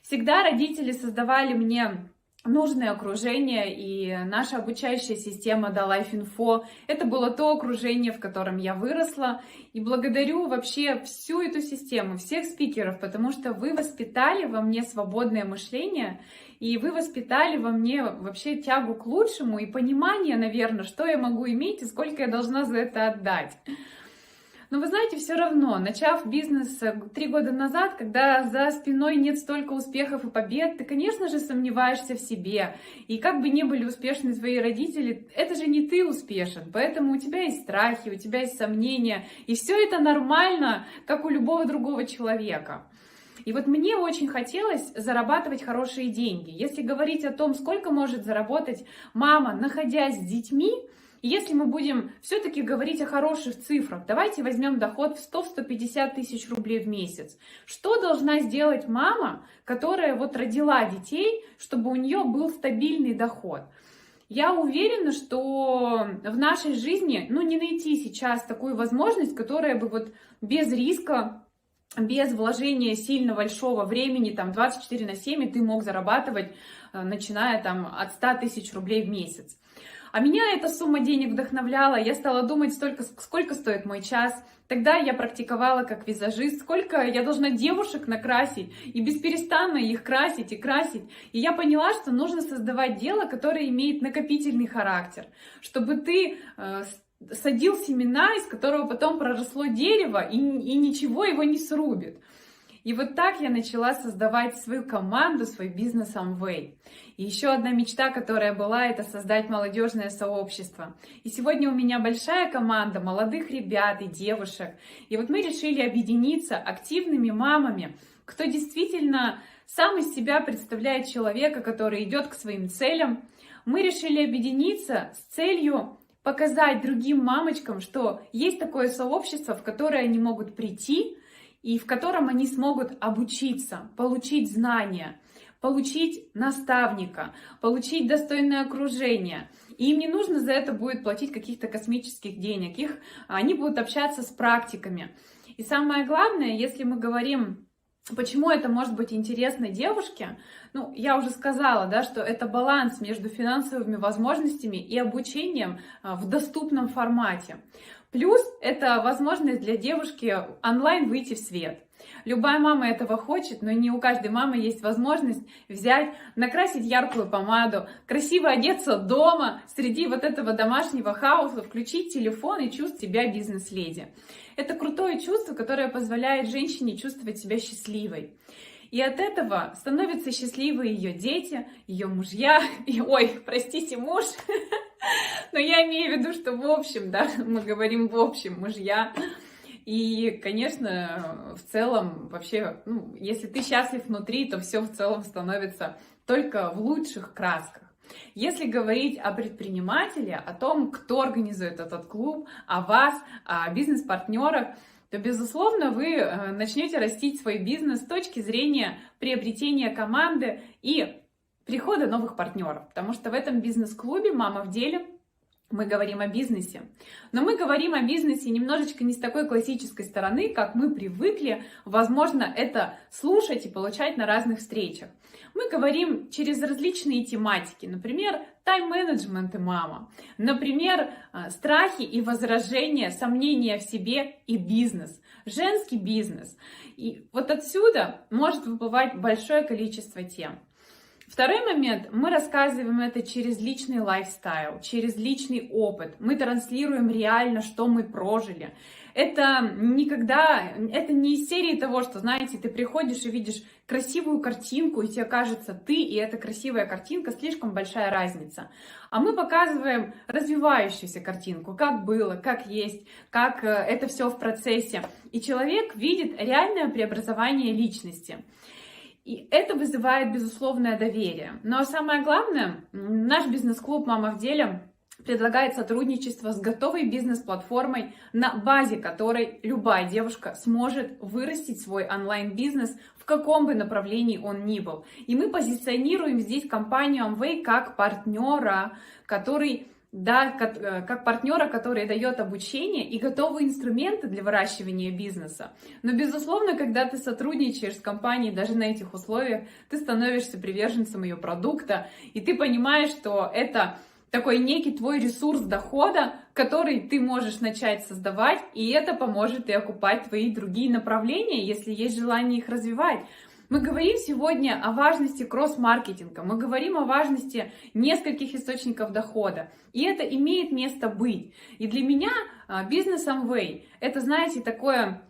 Всегда родители создавали мне нужное окружение, и наша обучающая система DaLife Info — это было то окружение, в котором я выросла. И благодарю вообще всю эту систему, всех спикеров, потому что вы воспитали во мне свободное мышление, и вы воспитали во мне вообще тягу к лучшему и понимание, наверное, что я могу иметь и сколько я должна за это отдать. Но вы знаете, все равно, начав бизнес 3 года назад, когда за спиной нет столько успехов и побед, ты, конечно же, сомневаешься в себе. И как бы ни были успешны твои родители, это же не ты успешен. Поэтому у тебя есть страхи, у тебя есть сомнения. И все это нормально, как у любого другого человека. И вот мне очень хотелось зарабатывать хорошие деньги. Если говорить о том, сколько может заработать мама, находясь с детьми, и если мы будем все-таки говорить о хороших цифрах, давайте возьмем доход в 100-150 тысяч рублей в месяц. Что должна сделать мама, которая вот родила детей, чтобы у нее был стабильный доход? Я уверена, что в нашей жизни, не найти сейчас такую возможность, которая бы вот без риска без вложения сильно большого времени, там 24/7, и ты мог зарабатывать, начиная там от 100 тысяч рублей в месяц. А меня эта сумма денег вдохновляла, я стала думать, сколько стоит мой час. Тогда я практиковала как визажист, сколько я должна девушек накрасить, и бесперестанно их красить и красить. И я поняла, что нужно создавать дело, которое имеет накопительный характер, чтобы ты садил семена, из которого потом проросло дерево, и ничего его не срубит. И вот так я начала создавать свою команду, свой бизнес Amway. И еще одна мечта, которая была, это создать молодежное сообщество. И сегодня у меня большая команда молодых ребят и девушек. И вот мы решили объединиться активными мамами, кто действительно сам из себя представляет человека, который идет к своим целям. Мы решили объединиться с целью показать другим мамочкам, что есть такое сообщество, в которое они могут прийти, и в котором они смогут обучиться, получить знания, получить наставника, получить достойное окружение. И им не нужно за это будет платить каких-то космических денег. Они будут общаться с практиками. И самое главное, если мы говорим, почему это может быть интересно девушке, я уже сказала, да, что это баланс между финансовыми возможностями и обучением в доступном формате. Плюс это возможность для девушки онлайн выйти в свет. Любая мама этого хочет, но не у каждой мамы есть возможность взять, накрасить яркую помаду, красиво одеться дома, среди вот этого домашнего хаоса, включить телефон и чувствовать себя бизнес-леди. Это крутое чувство, которое позволяет женщине чувствовать себя счастливой. И от этого становятся счастливы ее дети, ее мужья, муж. Но я имею в виду, что в общем, да, мы говорим в общем, мужья. И, конечно, в целом, вообще, если ты счастлив внутри, то все в целом становится только в лучших красках. Если говорить о предпринимателе, о том, кто организует этот клуб, о вас, о бизнес-партнерах, то, безусловно, вы начнете растить свой бизнес с точки зрения приобретения команды и прихода новых партнеров. Потому что в этом бизнес-клубе «Мама в деле» мы говорим о бизнесе. Но мы говорим о бизнесе немножечко не с такой классической стороны, как мы привыкли, возможно, это слушать и получать на разных встречах. Мы говорим через различные тематики, например, тайм-менеджмент и мама, например, страхи и возражения, сомнения в себе и бизнес, женский бизнес. И вот отсюда может выплывать большое количество тем. Второй момент, мы рассказываем это через личный лайфстайл, через личный опыт. Мы транслируем реально, что мы прожили. Это не из серии того, что, знаете, ты приходишь и видишь красивую картинку, и тебе кажется, ты и эта красивая картинка, слишком большая разница. А мы показываем развивающуюся картинку, как было, как есть, как это все в процессе. И человек видит реальное преобразование личности. И это вызывает безусловное доверие. Но самое главное, наш бизнес-клуб «Мама в деле» предлагает сотрудничество с готовой бизнес-платформой, на базе которой любая девушка сможет вырастить свой онлайн-бизнес, в каком бы направлении он ни был. И мы позиционируем здесь компанию Amway как партнера, который дает обучение и готовые инструменты для выращивания бизнеса. Но, безусловно, когда ты сотрудничаешь с компанией даже на этих условиях, ты становишься приверженцем ее продукта, и ты понимаешь, что это такой некий твой ресурс дохода, который ты можешь начать создавать, и это поможет и окупать твои другие направления, если есть желание их развивать. Мы говорим сегодня о важности кросс-маркетинга, мы говорим о важности нескольких источников дохода, и это имеет место быть. И для меня бизнес Amway — это, знаете, такое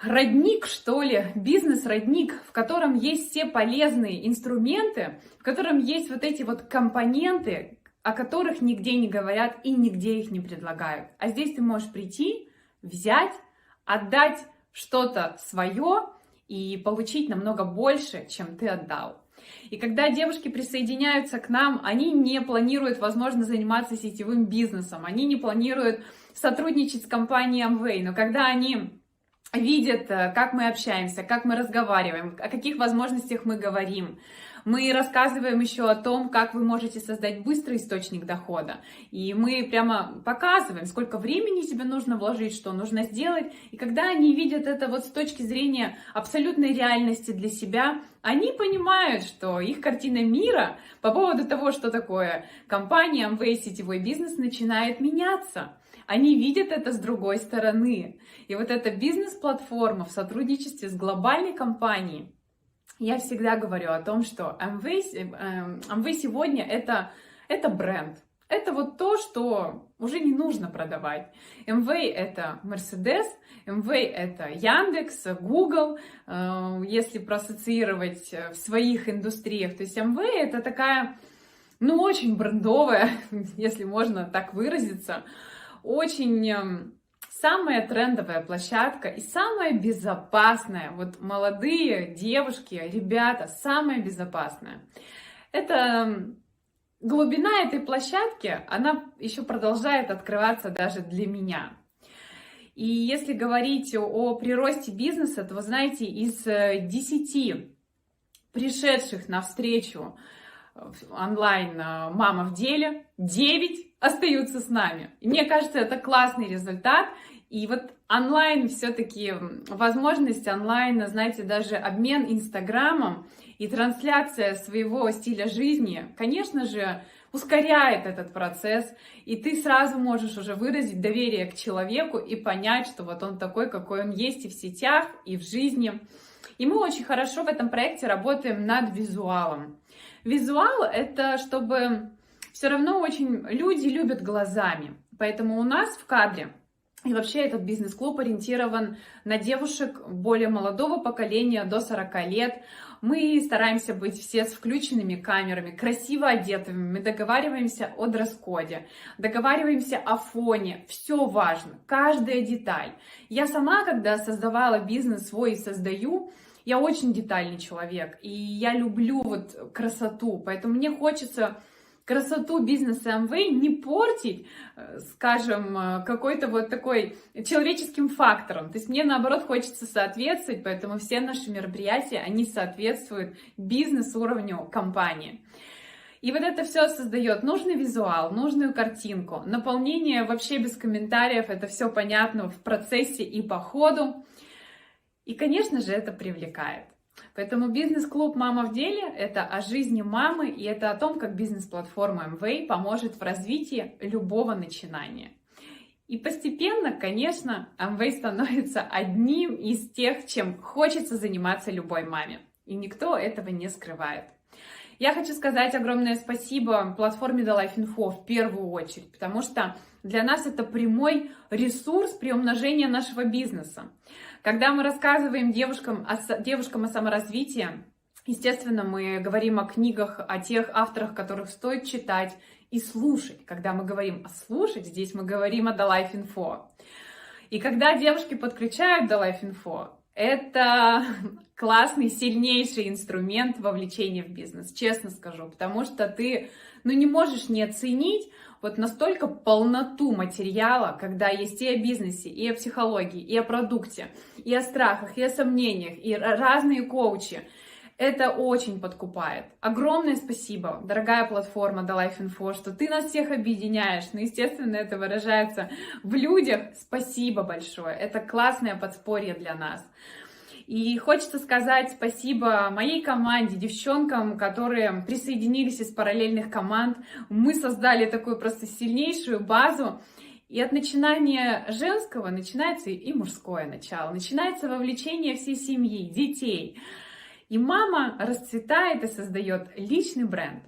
родник, что ли, бизнес-родник, в котором есть все полезные инструменты, в котором есть вот эти вот компоненты, о которых нигде не говорят и нигде их не предлагают. А здесь ты можешь прийти, взять, отдать что-то свое и получить намного больше, чем ты отдал. И когда девушки присоединяются к нам, они не планируют, возможно, заниматься сетевым бизнесом, они не планируют сотрудничать с компанией Amway, но когда они видят, как мы общаемся, как мы разговариваем, о каких возможностях мы говорим. Мы рассказываем еще о том, как вы можете создать быстрый источник дохода. И мы прямо показываем, сколько времени тебе нужно вложить, что нужно сделать. И когда они видят это вот с точки зрения абсолютной реальности для себя, они понимают, что их картина мира по поводу того, что такое компания Amway, сетевой бизнес, начинает меняться. Они видят это с другой стороны. И вот эта бизнес-платформа в сотрудничестве с глобальной компанией, я всегда говорю о том, что Amway сегодня это бренд. Это вот то, что уже не нужно продавать. Amway это Mercedes, Amway это Яндекс, Google, если проассоциировать в своих индустриях. То есть Amway это такая, очень брендовая, если можно так выразиться, очень самая трендовая площадка и самая безопасная. Вот молодые девушки, ребята, самая безопасная. Это глубина этой площадки, она еще продолжает открываться даже для меня. И если говорить о приросте бизнеса, то вы знаете, из 10 пришедших навстречу онлайн «Мама в деле», 9 остаются с нами. И мне кажется, это классный результат. И вот онлайн все-таки, возможность онлайн, знаете, даже обмен Инстаграмом и трансляция своего стиля жизни, конечно же, ускоряет этот процесс. И ты сразу можешь уже выразить доверие к человеку и понять, что вот он такой, какой он есть и в сетях, и в жизни. И мы очень хорошо в этом проекте работаем над визуалом. Визуал — это чтобы все равно очень люди любят глазами. Поэтому у нас в кадре, и вообще этот бизнес-клуб ориентирован на девушек более молодого поколения, до 40 лет. Мы стараемся быть все с включенными камерами, красиво одетыми. Мы договариваемся о дресс-коде, договариваемся о фоне. Все важно, каждая деталь. Я сама, когда создавала бизнес свой и создаю, я очень детальный человек, и я люблю вот красоту, поэтому мне хочется красоту бизнеса Amway не портить, скажем, какой-то вот такой человеческим фактором. То есть мне, наоборот, хочется соответствовать, поэтому все наши мероприятия, они соответствуют бизнес-уровню компании. И вот это все создает нужный визуал, нужную картинку, наполнение вообще без комментариев, это все понятно в процессе и по ходу. И, конечно же, это привлекает. Поэтому бизнес-клуб «Мама в деле» — это о жизни мамы, и это о том, как бизнес-платформа Amway поможет в развитии любого начинания. И постепенно, конечно, Amway становится одним из тех, чем хочется заниматься любой маме. И никто этого не скрывает. Я хочу сказать огромное спасибо платформе DaLife.Info в первую очередь, потому что для нас это прямой ресурс при умножении нашего бизнеса. Когда мы рассказываем девушкам о саморазвитии, естественно, мы говорим о книгах, о тех авторах, которых стоит читать и слушать. Когда мы говорим о слушать, здесь мы говорим о DaLife.Info. И когда девушки подключают DaLife.Info, это классный, сильнейший инструмент вовлечения в бизнес, честно скажу, потому что ты не можешь не оценить вот настолько полноту материала, когда есть и о бизнесе, и о психологии, и о продукте, и о страхах, и о сомнениях, и разные коучи. Это очень подкупает. Огромное спасибо, дорогая платформа DaLife.Info, что ты нас всех объединяешь. Естественно, это выражается в людях. Спасибо большое. Это классное подспорье для нас. И хочется сказать спасибо моей команде, девчонкам, которые присоединились из параллельных команд. Мы создали такую просто сильнейшую базу. И от начинания женского начинается и мужское начало. Начинается вовлечение всей семьи, детей. И мама расцветает и создает личный бренд.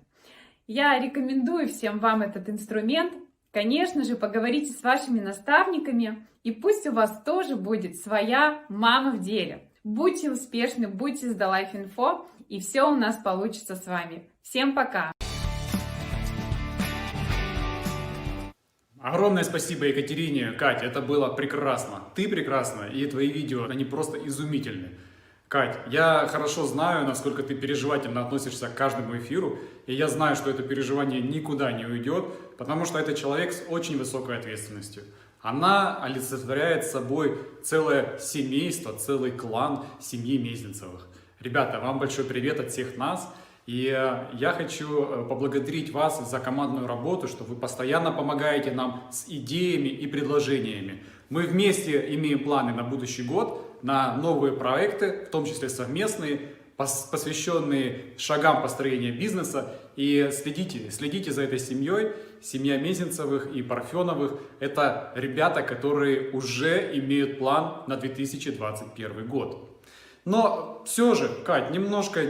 Я рекомендую всем вам этот инструмент. Конечно же, поговорите с вашими наставниками, и пусть у вас тоже будет своя мама в деле. Будьте успешны, будьте с DaLife.Info, и все у нас получится с вами. Всем пока! Огромное спасибо Екатерине, Катя, это было прекрасно. Ты прекрасна, и твои видео, они просто изумительны. Кать, я хорошо знаю, насколько ты переживательно относишься к каждому эфиру, и я знаю, что это переживание никуда не уйдет, потому что это человек с очень высокой ответственностью. Она олицетворяет собой целое семейство, целый клан семьи Мезенцевых. Ребята, вам большой привет от всех нас. И я хочу поблагодарить вас за командную работу, что вы постоянно помогаете нам с идеями и предложениями. Мы вместе имеем планы на будущий год, на новые проекты, в том числе совместные, посвященные шагам построения бизнеса. И следите за этой семьей. Семья Мезенцевых и Парфеновых – это ребята, которые уже имеют план на 2021 год. Но все же, Кать, немножко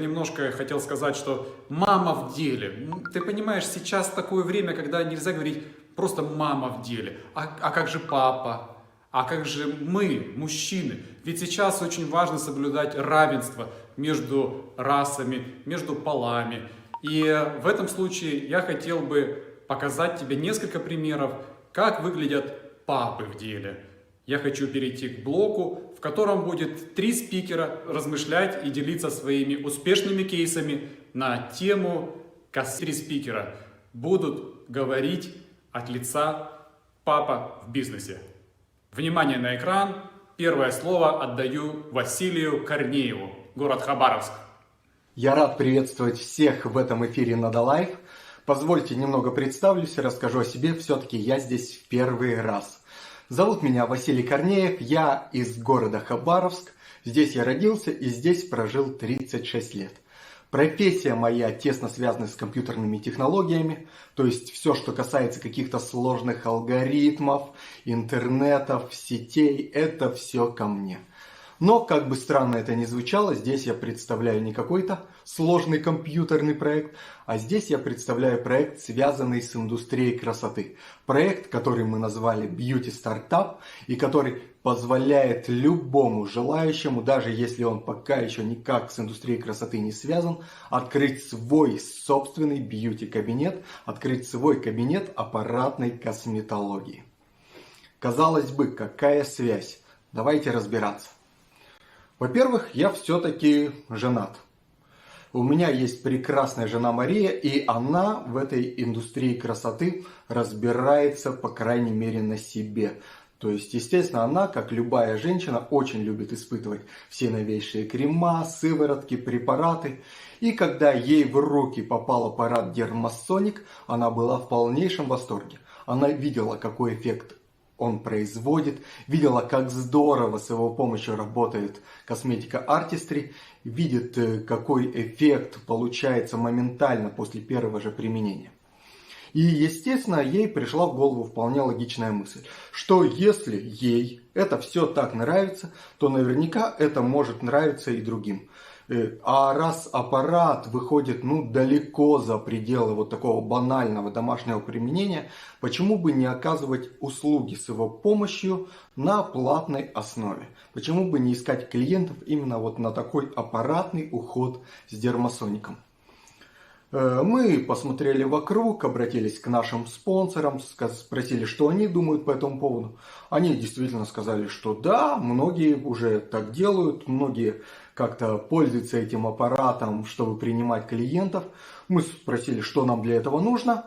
я хотел сказать, что мама в деле. Ты понимаешь, сейчас такое время, когда нельзя говорить просто мама в деле. А как же папа? А как же мы, мужчины? Ведь сейчас очень важно соблюдать равенство между расами, между полами. И в этом случае я хотел бы показать тебе несколько примеров, как выглядят папы в деле. Я хочу перейти к блоку, в котором будет 3 спикера размышлять и делиться своими успешными кейсами на тему. 3 спикера будут говорить от лица папа в бизнесе. Внимание на экран. Первое слово отдаю Василию Корнееву, город Хабаровск. Я рад приветствовать всех в этом эфире Nada Life. Позвольте немного представлюсь и расскажу о себе. Все-таки я здесь в первый раз. Зовут меня Василий Корнеев, я из города Хабаровск. Здесь я родился и здесь прожил 36 лет. Профессия моя тесно связана с компьютерными технологиями, то есть все, что касается каких-то сложных алгоритмов, интернетов, сетей, это все ко мне. Но, как бы странно это ни звучало, здесь я представляю не какой-то сложный компьютерный проект, а здесь я представляю проект, связанный с индустрией красоты. Проект, который мы назвали Beauty Startup, и который позволяет любому желающему, даже если он пока еще никак с индустрией красоты не связан, открыть свой собственный бьюти-кабинет, открыть свой кабинет аппаратной косметологии. Казалось бы, какая связь? Давайте разбираться. Во-первых, я все-таки женат. У меня есть прекрасная жена Мария, и она в этой индустрии красоты разбирается, по крайней мере, на себе. То есть, естественно, она, как любая женщина, очень любит испытывать все новейшие крема, сыворотки, препараты. И когда ей в руки попал аппарат Dermasonic, она была в полнейшем восторге. Она видела, какой эффект он производит, видела, как здорово с его помощью работает косметика Artistry, видит, какой эффект получается моментально после первого же применения. И, естественно, ей пришла в голову вполне логичная мысль, что если ей это все так нравится, то наверняка это может нравиться и другим. А раз аппарат выходит далеко за пределы вот такого банального домашнего применения, почему бы не оказывать услуги с его помощью на платной основе? Почему бы не искать клиентов именно вот на такой аппаратный уход с Dermasonic? Мы посмотрели вокруг, обратились к нашим спонсорам, спросили, что они думают по этому поводу. Они действительно сказали, что да, многие уже так делают, многие как-то пользуются этим аппаратом, чтобы принимать клиентов. Мы спросили, что нам для этого нужно.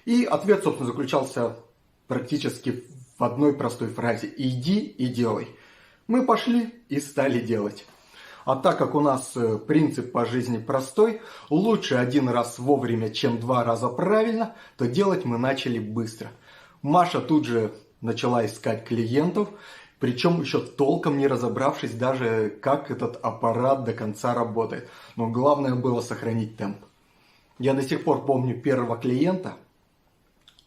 И ответ, собственно, заключался практически в одной простой фразе: иди и делай. Мы пошли и стали делать. А так как у нас принцип по жизни простой, лучше 1 раз вовремя, чем 2 раза правильно, то делать мы начали быстро. Маша тут же начала искать клиентов, причем еще толком не разобравшись даже, как этот аппарат до конца работает. Но главное было сохранить темп. Я до сих пор помню первого клиента.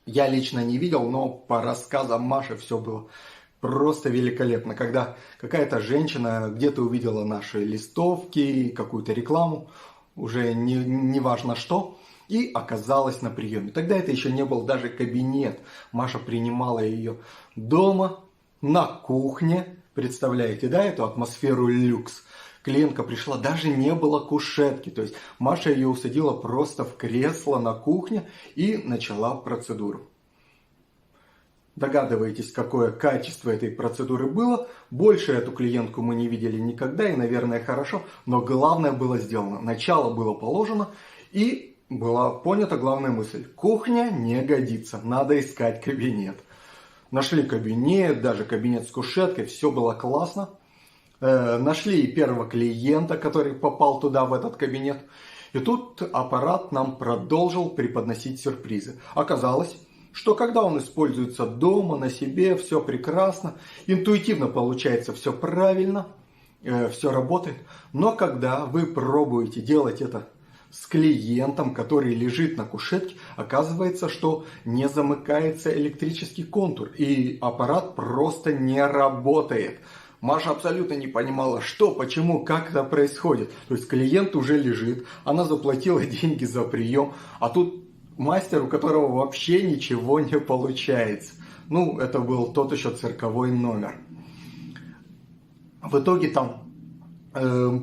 Я лично не видел, но по рассказам Маши все было просто великолепно, когда какая-то женщина где-то увидела наши листовки, какую-то рекламу, уже не важно что, и оказалась на приеме. Тогда это еще не был даже кабинет. Маша принимала ее дома, на кухне. Представляете, да, эту атмосферу люкс. Клиентка пришла, даже не было кушетки. То есть Маша ее усадила просто в кресло на кухне и начала процедуру. Догадываетесь, какое качество этой процедуры было. Больше эту клиентку мы не видели никогда, и, наверное, хорошо. Но главное было сделано. Начало было положено, и была понята главная мысль. Кухня не годится, надо искать кабинет. Нашли кабинет, даже кабинет с кушеткой, все было классно. Нашли и первого клиента, который попал туда, в этот кабинет. И тут аппарат нам продолжил преподносить сюрпризы. Оказалось, что когда он используется дома, на себе, все прекрасно, интуитивно получается все правильно, все работает. Но когда вы пробуете делать это с клиентом, который лежит на кушетке, оказывается, что не замыкается электрический контур, и аппарат просто не работает. Маша абсолютно не понимала, что, почему, как это происходит. То есть клиент уже лежит, она заплатила деньги за прием, а тут мастер, у которого вообще ничего не получается. Ну, это был тот еще цирковой номер. В итоге там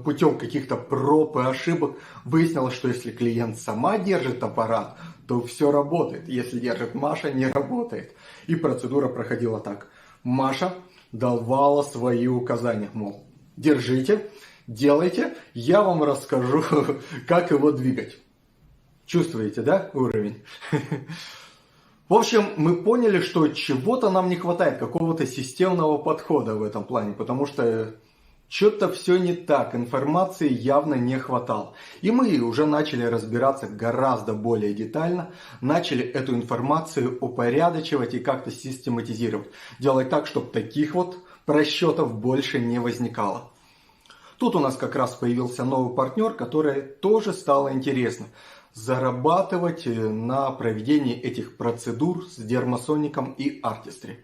путем каких-то проб и ошибок выяснилось, что если клиент сама держит аппарат, то все работает. Если держит Маша, не работает. И процедура проходила так. Маша давала свои указания, мол, держите, делайте, я вам расскажу, как его двигать. Чувствуете, да, уровень? В общем, мы поняли, что чего-то нам не хватает, какого-то системного подхода в этом плане, потому что что-то все не так, информации явно не хватало. И мы уже начали разбираться гораздо более детально, начали эту информацию упорядочивать и как-то систематизировать. Делать так, чтобы таких вот просчетов больше не возникало. Тут у нас как раз появился новый партнер, который тоже стало интересно зарабатывать на проведении этих процедур с Dermasonic и Artistry.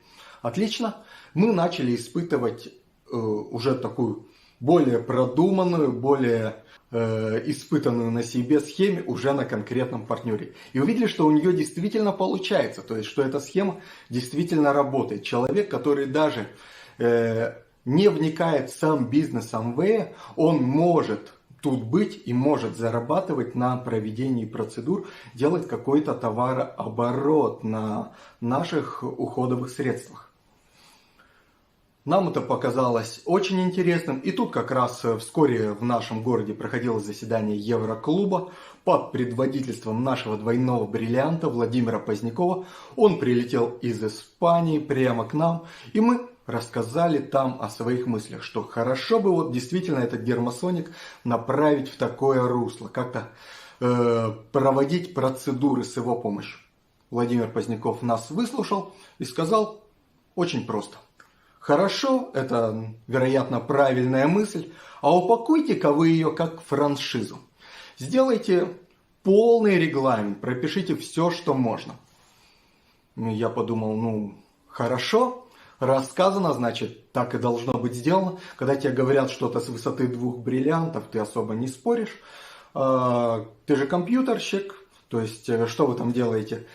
Отлично, мы начали испытывать уже такую более продуманную, более испытанную на себе схеме уже на конкретном партнере. И увидели, что у нее действительно получается, то есть что эта схема действительно работает. Человек, который даже не вникает в сам бизнес Amway, он может тут быть и может зарабатывать на проведении процедур, делать какой-то товарооборот на наших уходовых средствах. Нам это показалось очень интересным. И тут как раз вскоре в нашем городе проходило заседание Евроклуба под предводительством нашего двойного бриллианта Владимира Позднякова. Он прилетел из Испании прямо к нам, и мы рассказали там о своих мыслях, что хорошо бы вот действительно этот Dermasonic направить в такое русло, как-то проводить процедуры с его помощью. Владимир Поздняков нас выслушал и сказал очень просто. Хорошо, это, вероятно, правильная мысль, а упакуйте-ка вы ее как франшизу. Сделайте полный регламент, пропишите все, что можно. Я подумал, хорошо, рассказано, значит, так и должно быть сделано. Когда тебе говорят что-то с высоты 2 бриллиантов, ты особо не споришь. Ты же компьютерщик, то есть, что вы там делаете?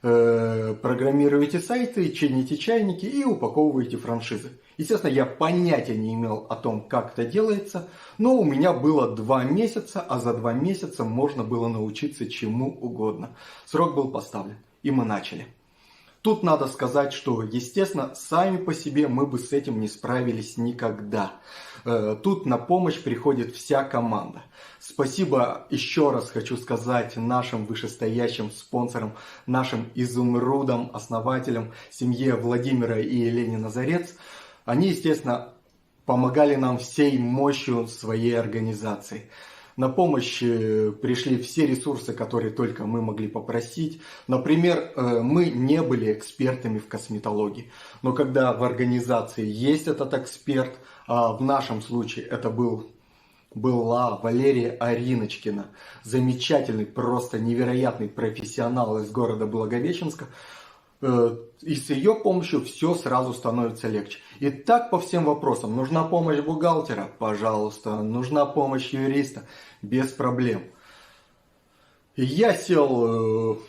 Программируете сайты, чините чайники и упаковываете франшизы. Естественно, я понятия не имел о том, как это делается, но у меня было 2 месяца, а за 2 месяца можно было научиться чему угодно. Срок был поставлен, и мы начали. Тут надо сказать, что, естественно, сами по себе мы бы с этим не справились никогда. Тут на помощь приходит вся команда. Спасибо еще раз хочу сказать нашим вышестоящим спонсорам, нашим изумрудам, основателям, семье Владимира и Елене Назарец. Они, естественно, помогали нам всей мощью своей организации. На помощь пришли все ресурсы, которые только мы могли попросить. Например, мы не были экспертами в косметологии. Но когда в организации есть этот эксперт, а в нашем случае это была Валерия Ариночкина, замечательный, просто невероятный профессионал из города Благовещенска, и с ее помощью все сразу становится легче. И так по всем вопросам. Нужна помощь бухгалтера? Пожалуйста. Нужна помощь юриста? Без проблем. Я сел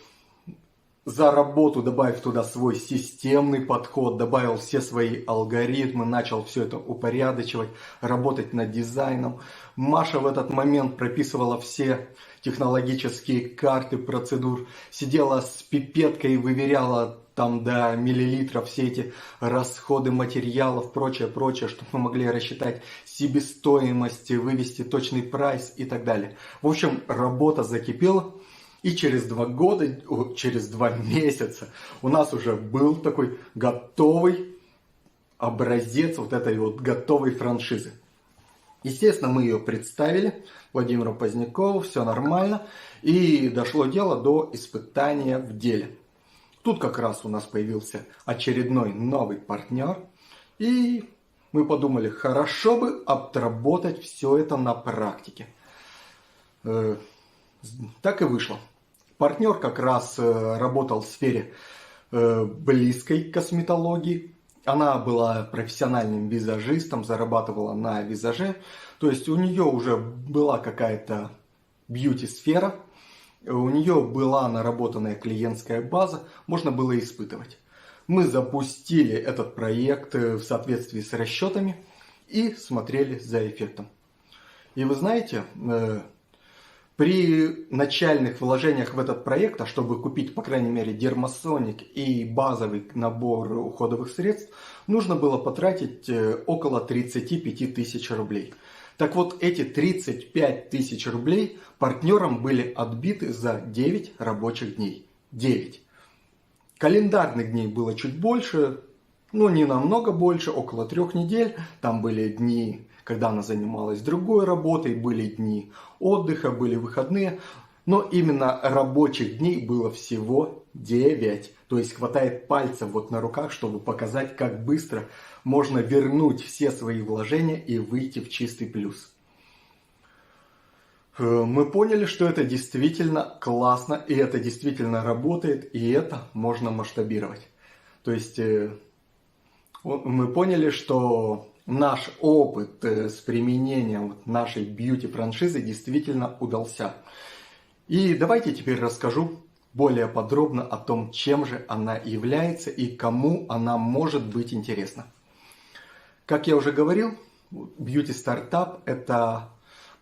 за работу, добавив туда свой системный подход, добавил все свои алгоритмы, начал все это упорядочивать, работать над дизайном. Маша в этот момент прописывала все технологические карты процедур, сидела с пипеткой и выверяла там до миллилитров все эти расходы материалов, прочее, чтобы мы могли рассчитать себестоимость, вывести точный прайс и так далее. В общем, работа закипела. И через 2 года, через 2 месяца у нас уже был такой готовый образец вот этой вот готовой франшизы. Естественно, мы ее представили Владимиру Позднякову, все нормально. И дошло дело до испытания в деле. Тут как раз у нас появился очередной новый партнер. И мы подумали, хорошо бы отработать все это на практике. Так и вышло. Партнер как раз работал в сфере близкой к косметологии. Она была профессиональным визажистом, зарабатывала на визаже. То есть у нее уже была какая-то бьюти-сфера. У нее была наработанная клиентская база. Можно было испытывать. Мы запустили этот проект в соответствии с расчетами и смотрели за эффектом. И вы знаете, при начальных вложениях в этот проект, а чтобы купить, по крайней мере, дермасоник и базовый набор уходовых средств, нужно было потратить около 35 тысяч рублей. Так вот, эти 35 тысяч рублей партнерам были отбиты за 9 рабочих дней. 9. Календарных дней было чуть больше, но не намного больше, около 3 недель. Там были дни, когда она занималась другой работой, были дни отдыха, были выходные. Но именно рабочих дней было всего 9. То есть хватает пальцев вот на руках, чтобы показать, как быстро можно вернуть все свои вложения и выйти в чистый плюс. Мы поняли, что это действительно классно, и это действительно работает, и это можно масштабировать. То есть мы поняли, что наш опыт с применением нашей бьюти-франшизы действительно удался. И давайте теперь расскажу более подробно о том, чем же она является и кому она может быть интересна. Как я уже говорил, бьюти-стартап – это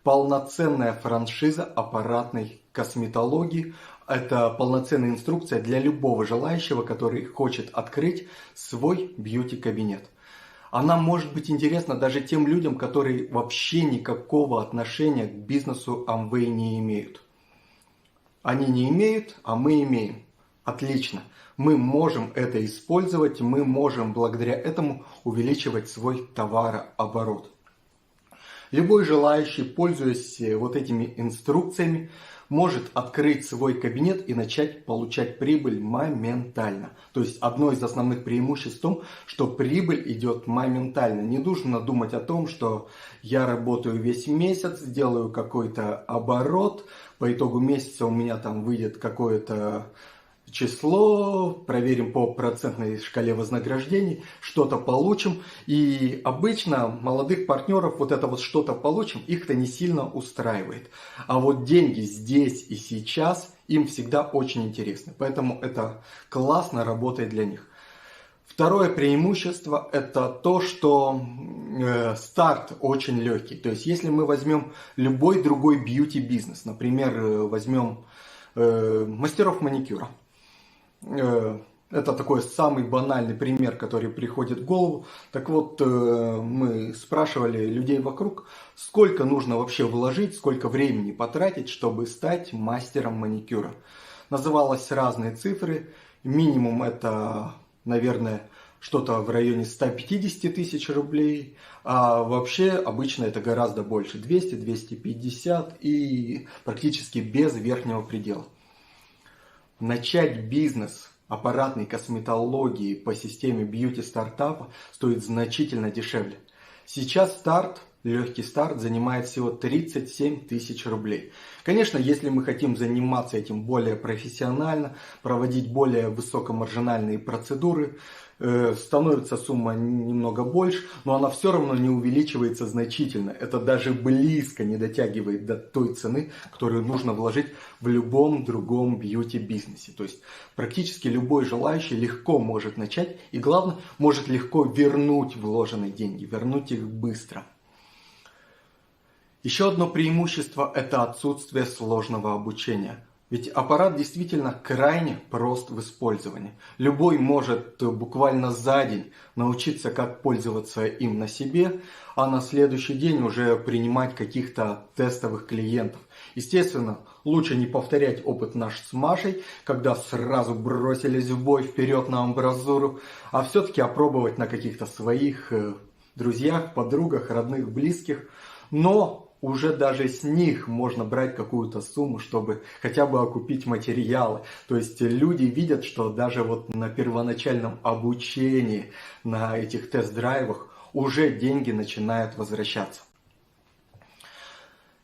полноценная франшиза аппаратной косметологии. Это полноценная инструкция для любого желающего, который хочет открыть свой бьюти-кабинет. Она может быть интересна даже тем людям, которые вообще никакого отношения к бизнесу Amway не имеют. Они не имеют, а мы имеем. Отлично. Мы можем это использовать, мы можем благодаря этому увеличивать свой товарооборот. Любой желающий, пользуясь вот этими инструкциями, может открыть свой кабинет и начать получать прибыль моментально. То есть одно из основных преимуществ в том, что прибыль идет моментально. Не нужно думать о том, что я работаю весь месяц, делаю какой-то оборот, по итогу месяца у меня там выйдет какое-то число, проверим по процентной шкале вознаграждений, что-то получим. И обычно молодых партнеров вот это вот что-то получим, их-то не сильно устраивает. А вот деньги здесь и сейчас им всегда очень интересны. Поэтому это классно работает для них. Второе преимущество – это то, что старт очень легкий. То есть если мы возьмем любой другой бьюти-бизнес, например, возьмем мастеров маникюра. Это такой самый банальный пример, который приходит в голову. Так вот, мы спрашивали людей вокруг, сколько нужно вообще вложить, сколько времени потратить, чтобы стать мастером маникюра. Называлось разные цифры. Минимум это, наверное, что-то в районе 150 тысяч рублей. А вообще обычно это гораздо больше. 200, 250 и практически без верхнего предела. Начать бизнес аппаратной косметологии по системе бьюти-стартапа стоит значительно дешевле. Сейчас легкий старт занимает всего 37 тысяч рублей. Конечно, если мы хотим заниматься этим более профессионально, проводить более высокомаржинальные процедуры, становится сумма немного больше, но она все равно не увеличивается значительно. Это даже близко не дотягивает до той цены, которую нужно вложить в любом другом бьюти-бизнесе. То есть практически любой желающий легко может начать и, главное, может легко вернуть вложенные деньги, вернуть их быстро. Еще одно преимущество – это отсутствие сложного обучения. Ведь аппарат действительно крайне прост в использовании. Любой может буквально за день научиться, как пользоваться им на себе, а на следующий день уже принимать каких-то тестовых клиентов. Естественно, лучше не повторять опыт наш с Машей, когда сразу бросились в бой вперед на амбразуру, а все-таки опробовать на каких-то своих друзьях, подругах, родных, близких. Но уже даже с них можно брать какую-то сумму, чтобы хотя бы окупить материалы. То есть люди видят, что даже вот на первоначальном обучении, на этих тест-драйвах уже деньги начинают возвращаться.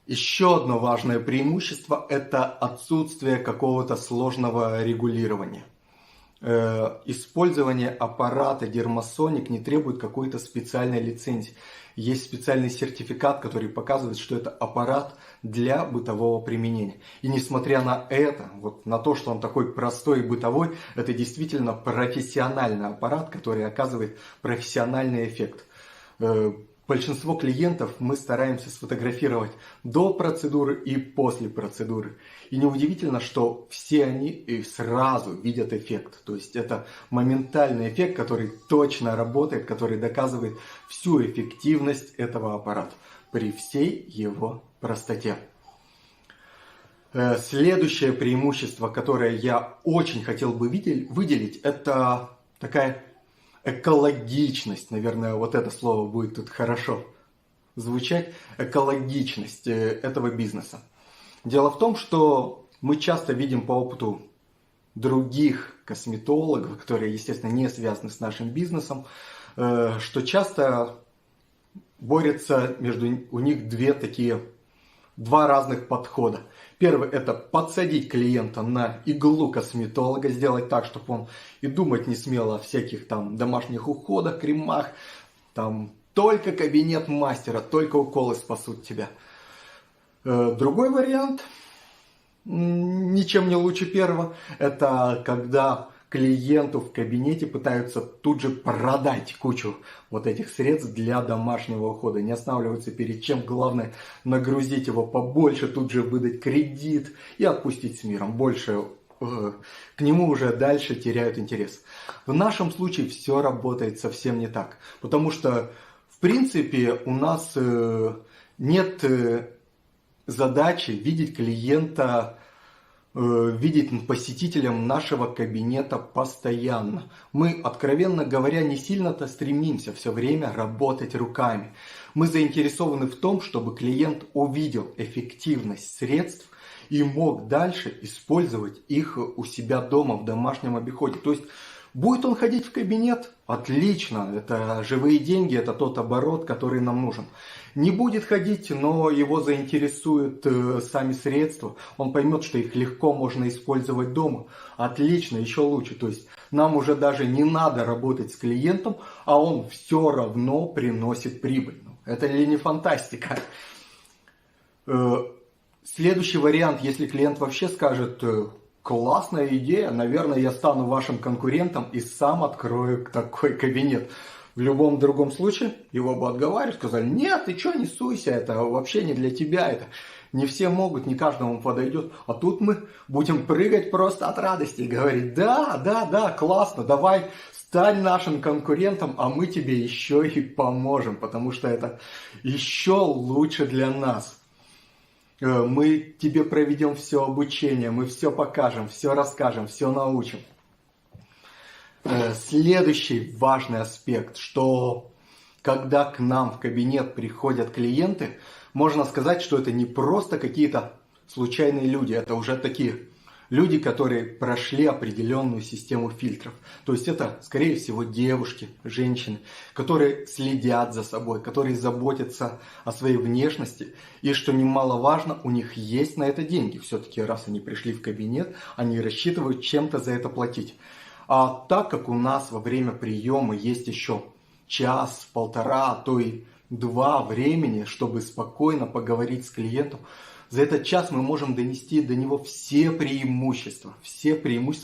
Еще одно важное преимущество – это отсутствие какого-то сложного регулирования. Использование аппарата Dermasonic не требует какой-то специальной лицензии. Есть специальный сертификат, который показывает, что это аппарат для бытового применения. И несмотря на это, вот на то, что он такой простой и бытовой, это действительно профессиональный аппарат, который оказывает профессиональный эффект. Большинство клиентов мы стараемся сфотографировать до процедуры и после процедуры. И неудивительно, что все они сразу видят эффект. То есть это моментальный эффект, который точно работает, который доказывает всю эффективность этого аппарата при всей его простоте. Следующее преимущество, которое я очень хотел бы выделить, это такая экологичность, наверное, вот это слово будет тут хорошо звучать, экологичность этого бизнеса. Дело в том, что мы часто видим по опыту других косметологов, которые, естественно, не связаны с нашим бизнесом, что часто борются у них два разных подхода. Первый – это подсадить клиента на иглу косметолога, сделать так, чтобы он и думать не смел о всяких там домашних уходах, кремах, там только кабинет мастера, только уколы спасут тебя. Другой вариант, ничем не лучше первого, это когда клиенту в кабинете пытаются тут же продать кучу вот этих средств для домашнего ухода. Не останавливаются перед чем. Главное нагрузить его побольше, тут же выдать кредит и отпустить с миром. Больше к нему уже дальше теряют интерес. В нашем случае все работает совсем не так. Потому что в принципе у нас нет задачи видеть клиента, видеть посетителям нашего кабинета постоянно. Мы, откровенно говоря, не сильно-то стремимся все время работать руками. Мы заинтересованы в том, чтобы клиент увидел эффективность средств и мог дальше использовать их у себя дома в домашнем обиходе. То есть будет он ходить в кабинет? Отлично, это живые деньги, это тот оборот, который нам нужен. Не будет ходить, но его заинтересуют сами средства. Он поймет, что их легко можно использовать дома. Отлично, еще лучше. То есть нам уже даже не надо работать с клиентом, а он все равно приносит прибыль. Это ли не фантастика? Следующий вариант, если клиент вообще скажет: классная идея, наверное, я стану вашим конкурентом и сам открою такой кабинет. В любом другом случае его бы отговаривали, сказали: нет, ты что, не суйся, это вообще не для тебя, это не все могут, не каждому подойдет. А тут мы будем прыгать просто от радости и говорить: да, классно, давай стань нашим конкурентом, а мы тебе еще и поможем, потому что это еще лучше для нас. Мы тебе проведем все обучение, мы все покажем, все расскажем, все научим. Следующий важный аспект, что когда к нам в кабинет приходят клиенты, можно сказать, что это не просто какие-то случайные люди, это уже такие люди, которые прошли определенную систему фильтров. То есть это, скорее всего, девушки, женщины, которые следят за собой, которые заботятся о своей внешности. И, что немаловажно, у них есть на это деньги. Все-таки раз они пришли в кабинет, они рассчитывают чем-то за это платить. А так как у нас во время приема есть еще час, полтора, а то и 2 времени, чтобы спокойно поговорить с клиентом, за этот час мы можем донести до него все преимущества,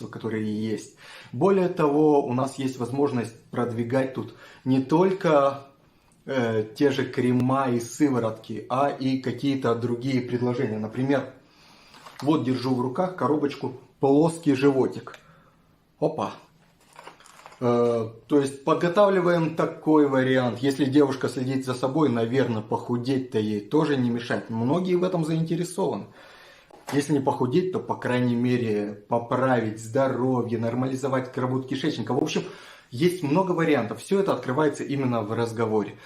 которые есть. Более того, у нас есть возможность продвигать тут не только те же крема и сыворотки, а и какие-то другие предложения. Например, Вот держу в руках коробочку «Плоский животик». Опа. То есть подготавливаем такой вариант. Если девушка следит за собой, наверное, похудеть-то ей тоже не мешает. Многие в этом заинтересованы. Если не похудеть, то, по крайней мере, поправить здоровье, нормализовать работу кишечника. В общем, есть много вариантов. Все это открывается именно в разговоре.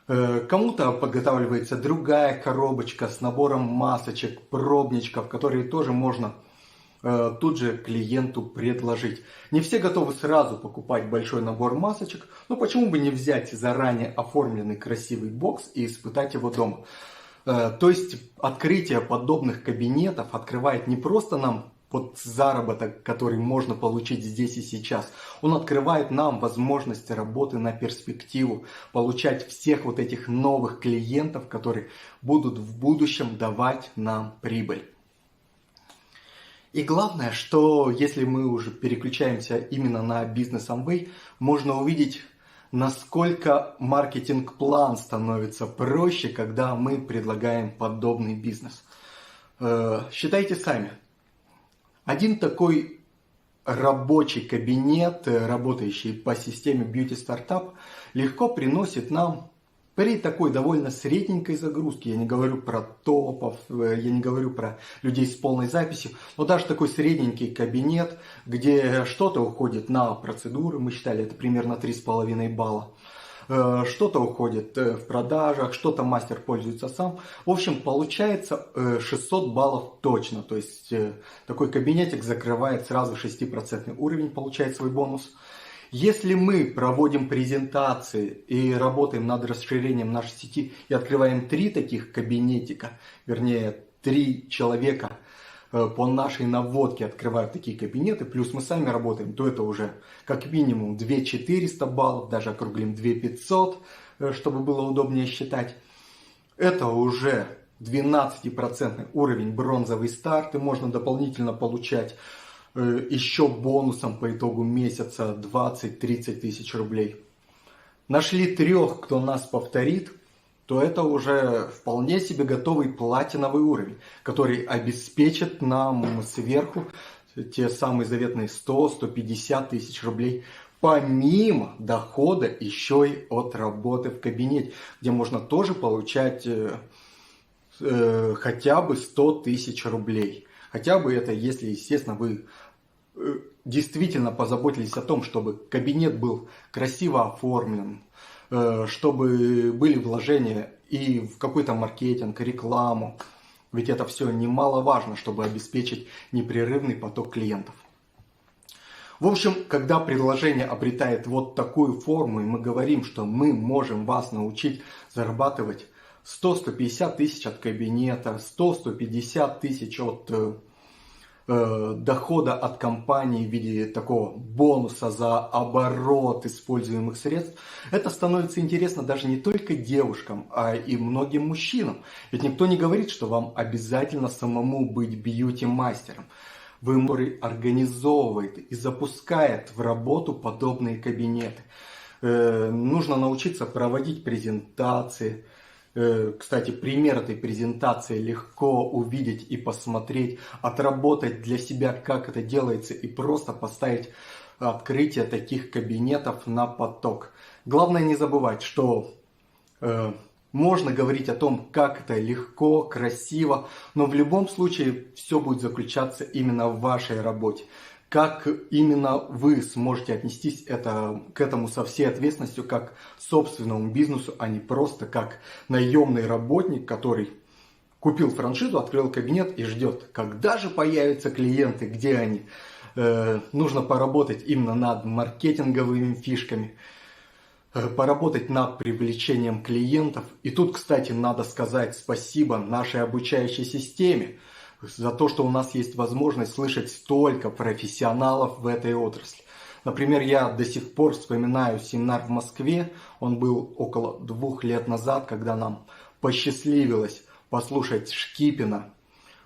Кому-то подготавливается другая коробочка с набором масочек, пробничков, которые тоже можно тут же клиенту предложить. Не все готовы сразу покупать большой набор масочек, но почему бы не взять заранее оформленный красивый бокс и испытать его дома? То есть открытие подобных кабинетов открывает не просто нам заработок, который можно получить здесь и сейчас. Он открывает нам возможность работы на перспективу, получать всех вот этих новых клиентов, которые будут в будущем давать нам прибыль. И главное, что если мы уже переключаемся именно на бизнес Amway, можно увидеть, насколько маркетинг-план становится проще, когда мы предлагаем подобный бизнес. Считайте сами. Один такой рабочий кабинет, работающий по системе Beauty Startup, легко приносит нам при такой довольно средненькой загрузке, я не говорю про топов, я не говорю про людей с полной записью, но даже такой средненький кабинет, где что-то уходит на процедуры, мы считали это примерно 3,5 балла, что-то уходит в продажах, что-то мастер пользуется сам. В общем, получается 600 баллов точно, то есть такой кабинетик закрывает сразу 6% уровень, получает свой бонус. Если мы проводим презентации и работаем над расширением нашей сети и открываем 3 таких кабинетика, вернее 3 человека по нашей наводке открывают такие кабинеты, плюс мы сами работаем, то это уже как минимум 2400 баллов, даже округлим 2500, чтобы было удобнее считать. Это уже 12% уровень бронзовый старт, и можно дополнительно получать еще бонусом по итогу месяца 20-30 тысяч рублей. Нашли 3, кто нас повторит, то это уже вполне себе готовый платиновый уровень, который обеспечит нам сверху те самые заветные 100-150 тысяч рублей, помимо дохода еще и от работы в кабинете, где можно тоже получать хотя бы 100 тысяч рублей. Хотя бы это, если, естественно, вы действительно позаботились о том, чтобы кабинет был красиво оформлен, чтобы были вложения и в какой-то маркетинг, рекламу. Ведь это все немаловажно, чтобы обеспечить непрерывный поток клиентов. В общем, когда предложение обретает вот такую форму, и мы говорим, что мы можем вас научить зарабатывать 100-150 тысяч от кабинета, 100-150 тысяч от дохода от компании в виде такого бонуса за оборот используемых средств, это становится интересно даже не только девушкам, а и многим мужчинам. Ведь никто не говорит, что вам обязательно самому быть бьюти-мастером. Вы организовывает и запускает в работу подобные кабинеты. Нужно научиться проводить презентации. Кстати, пример этой презентации легко увидеть и посмотреть, отработать для себя, как это делается, и просто поставить открытие таких кабинетов на поток. Главное не забывать, что можно говорить о том, как это легко, красиво, но в любом случае все будет заключаться именно в вашей работе. Как именно вы сможете отнестись к этому со всей ответственностью, как к собственному бизнесу, а не просто как наемный работник, который купил франшизу, открыл кабинет и ждет, когда же появятся клиенты, где они. Нужно поработать именно над маркетинговыми фишками, поработать над привлечением клиентов. И тут, кстати, надо сказать спасибо нашей обучающей системе за то, что у нас есть возможность слышать столько профессионалов в этой отрасли. Например, я до сих пор вспоминаю семинар в Москве. Он был около 2 лет назад, когда нам посчастливилось послушать Шкипина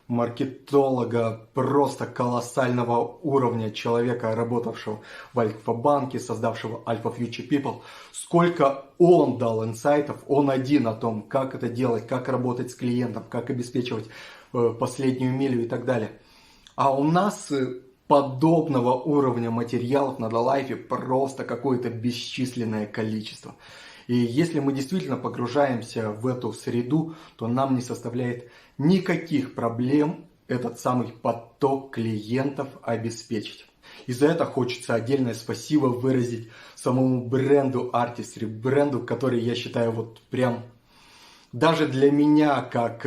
маркетолога просто колоссального уровня, человека, работавшего в Альфа-банке, создавшего Alpha Future People. Сколько он дал инсайтов, он один о том, как это делать, как работать с клиентом, как обеспечивать последнюю милю и так далее. А у нас подобного уровня материалов на DaLife просто какое-то бесчисленное количество. И если мы действительно погружаемся в эту среду, то нам не составляет никаких проблем этот самый поток клиентов обеспечить. И за это хочется отдельное спасибо выразить самому бренду Artistry, бренду, который я считаю вот прям даже для меня, как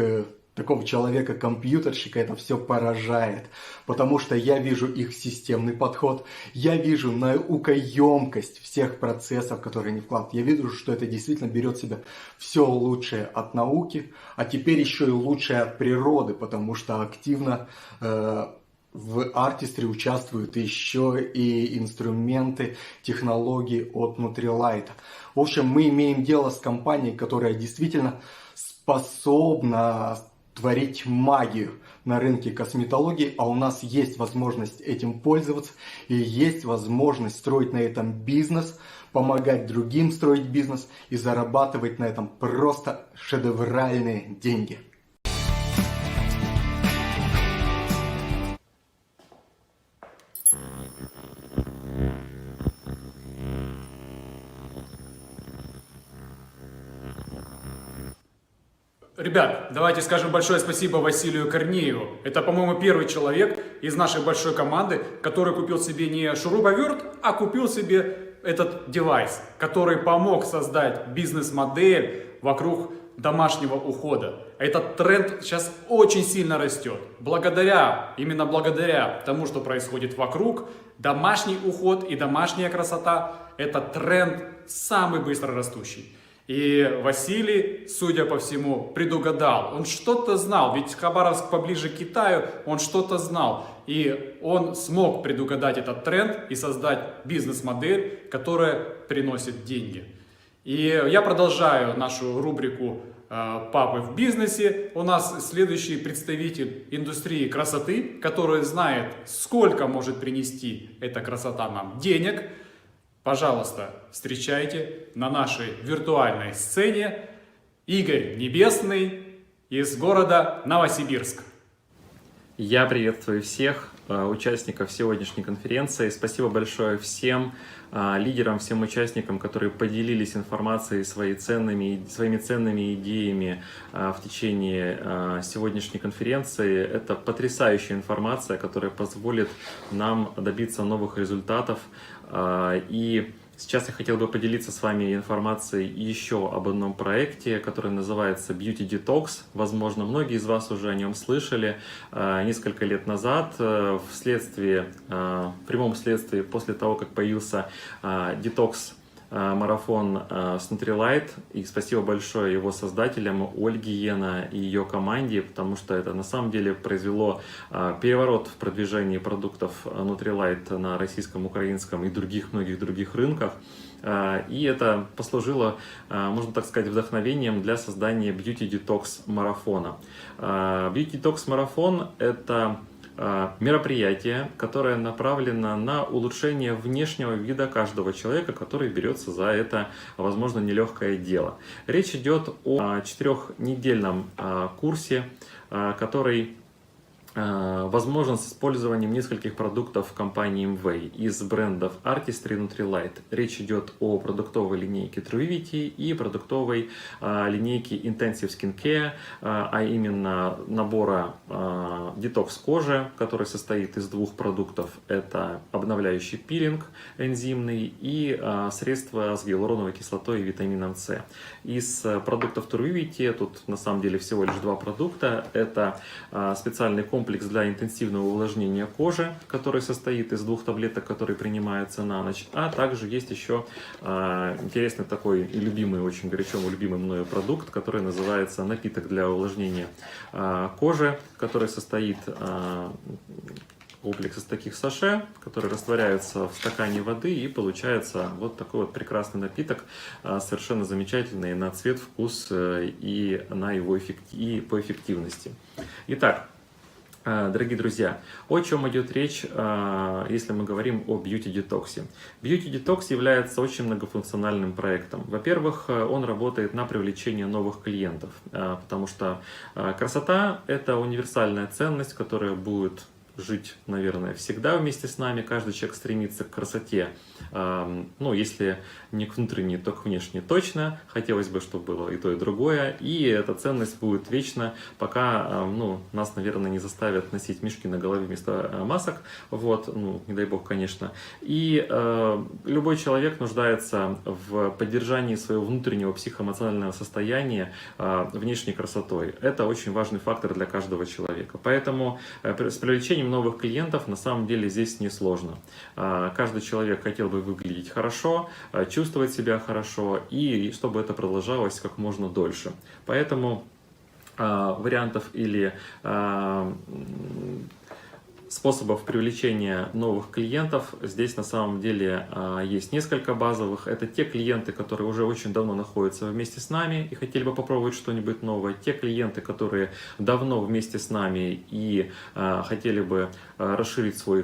такого человека-компьютерщика, это все поражает, потому что я вижу их системный подход, я вижу наукоемкость всех процессов, которые они вкладывают, я вижу, что это действительно берет в себя все лучшее от науки, а теперь еще и лучшее от природы, потому что активно в Artistry участвуют еще и инструменты, технологии от Nutrilite. В общем, мы имеем дело с компанией, которая действительно способна творить магию на рынке косметологии, а у нас есть возможность этим пользоваться и есть возможность строить на этом бизнес, помогать другим строить бизнес и зарабатывать на этом просто шедевральные деньги. Ребят, давайте скажем большое спасибо Василию Корнееву. Это, по-моему, первый человек из нашей большой команды, который купил себе не шуруповерт, а купил себе этот девайс, который помог создать бизнес-модель вокруг домашнего ухода. Этот тренд сейчас очень сильно растет. Именно благодаря тому, что происходит вокруг, домашний уход и домашняя красота – это тренд самый быстро растущий. И Василий, судя по всему, предугадал. Он что-то знал, ведь Хабаровск поближе к Китаю, он что-то знал. И он смог предугадать этот тренд и создать бизнес-модель, которая приносит деньги. И я продолжаю нашу рубрику «Папы в бизнесе». У нас следующий представитель индустрии красоты, который знает, сколько может принести эта красота нам денег. Пожалуйста, встречайте на нашей виртуальной сцене Игорь Небесный из города Новосибирск. Я приветствую всех участников сегодняшней конференции. Спасибо большое всем лидерам, всем участникам, которые поделились информацией, своими ценными идеями в течение сегодняшней конференции. Это потрясающая информация, которая позволит нам добиться новых результатов. И сейчас я хотел бы поделиться с вами информацией еще об одном проекте, который называется Beauty Detox. Возможно, многие из вас уже о нем слышали. Несколько лет назад, в прямом следствии после того, как появился Detox марафон с Nutrilite, и спасибо большое его создателям Ольге Йена и ее команде, потому что это на самом деле произвело переворот в продвижении продуктов Nutrilite на российском, украинском и многих других рынках. И это послужило, можно так сказать, вдохновением для создания Beauty Detox марафона. Beauty Detox марафон — это мероприятие, которое направлено на улучшение внешнего вида каждого человека, который берется за это, возможно, нелегкое дело. Речь идет о 4-недельном курсе, который возможен с использованием нескольких продуктов компании Amway из брендов Artistry и Nutrilite. Речь идет о продуктовой линейке Truivity и продуктовой линейке Intensive Skin Care, а именно набора детокс кожи, который состоит из 2 продуктов. Это обновляющий пилинг энзимный и средства с гиалуроновой кислотой и витамином С. Из продуктов Truivity тут на самом деле всего лишь 2 продукта. Это специальный комплекс для интенсивного увлажнения кожи, который состоит из 2 таблеток, которые принимаются на ночь. А также есть еще интересный такой и любимый, очень горячо любимый мною продукт, который называется напиток для увлажнения кожи, который состоит комплекс из таких саше, которые растворяются в стакане воды, и получается вот такой вот прекрасный напиток, совершенно замечательный на цвет, вкус и по эффективности. Итак, Дорогие друзья, о чем идет речь, если мы говорим о бьюти-детоксе? Бьюти-детокс является очень многофункциональным проектом. Во-первых, он работает на привлечение новых клиентов, потому что красота – это универсальная ценность, которая будет жить, наверное, всегда вместе с нами. Каждый человек стремится к красоте, ну, если не к внутренней, то к внешней точно. Хотелось бы, чтобы было и то, и другое. И эта ценность будет вечно, пока, ну, нас, наверное, не заставят носить мешки на голове вместо масок. Вот, ну, не дай бог, конечно. И любой человек нуждается в поддержании своего внутреннего психоэмоционального состояния внешней красотой. Это очень важный фактор для каждого человека. Поэтому с привлечением новых клиентов на самом деле здесь несложно. Каждый человек хотел бы выглядеть хорошо, чувствовать себя хорошо, и чтобы это продолжалось как можно дольше. Поэтому вариантов или способов привлечения новых клиентов здесь на самом деле есть несколько базовых. Это те клиенты, которые уже очень давно находятся вместе с нами и хотели бы попробовать что-нибудь новое. Те клиенты, которые давно вместе с нами и хотели бы расширить свой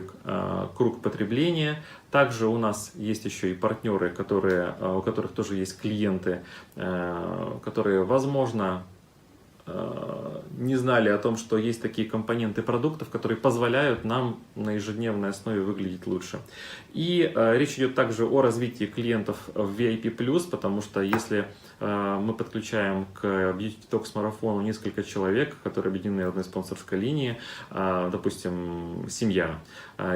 круг потребления. Также у нас есть еще и партнеры, у которых тоже есть клиенты, которые, возможно, не знали о том, что есть такие компоненты продуктов, которые позволяют нам на ежедневной основе выглядеть лучше. И речь идет также о развитии клиентов в VIP+, потому что если мы подключаем к Beauty Detox марафону несколько человек, которые объединены одной спонсорской линии, допустим, семья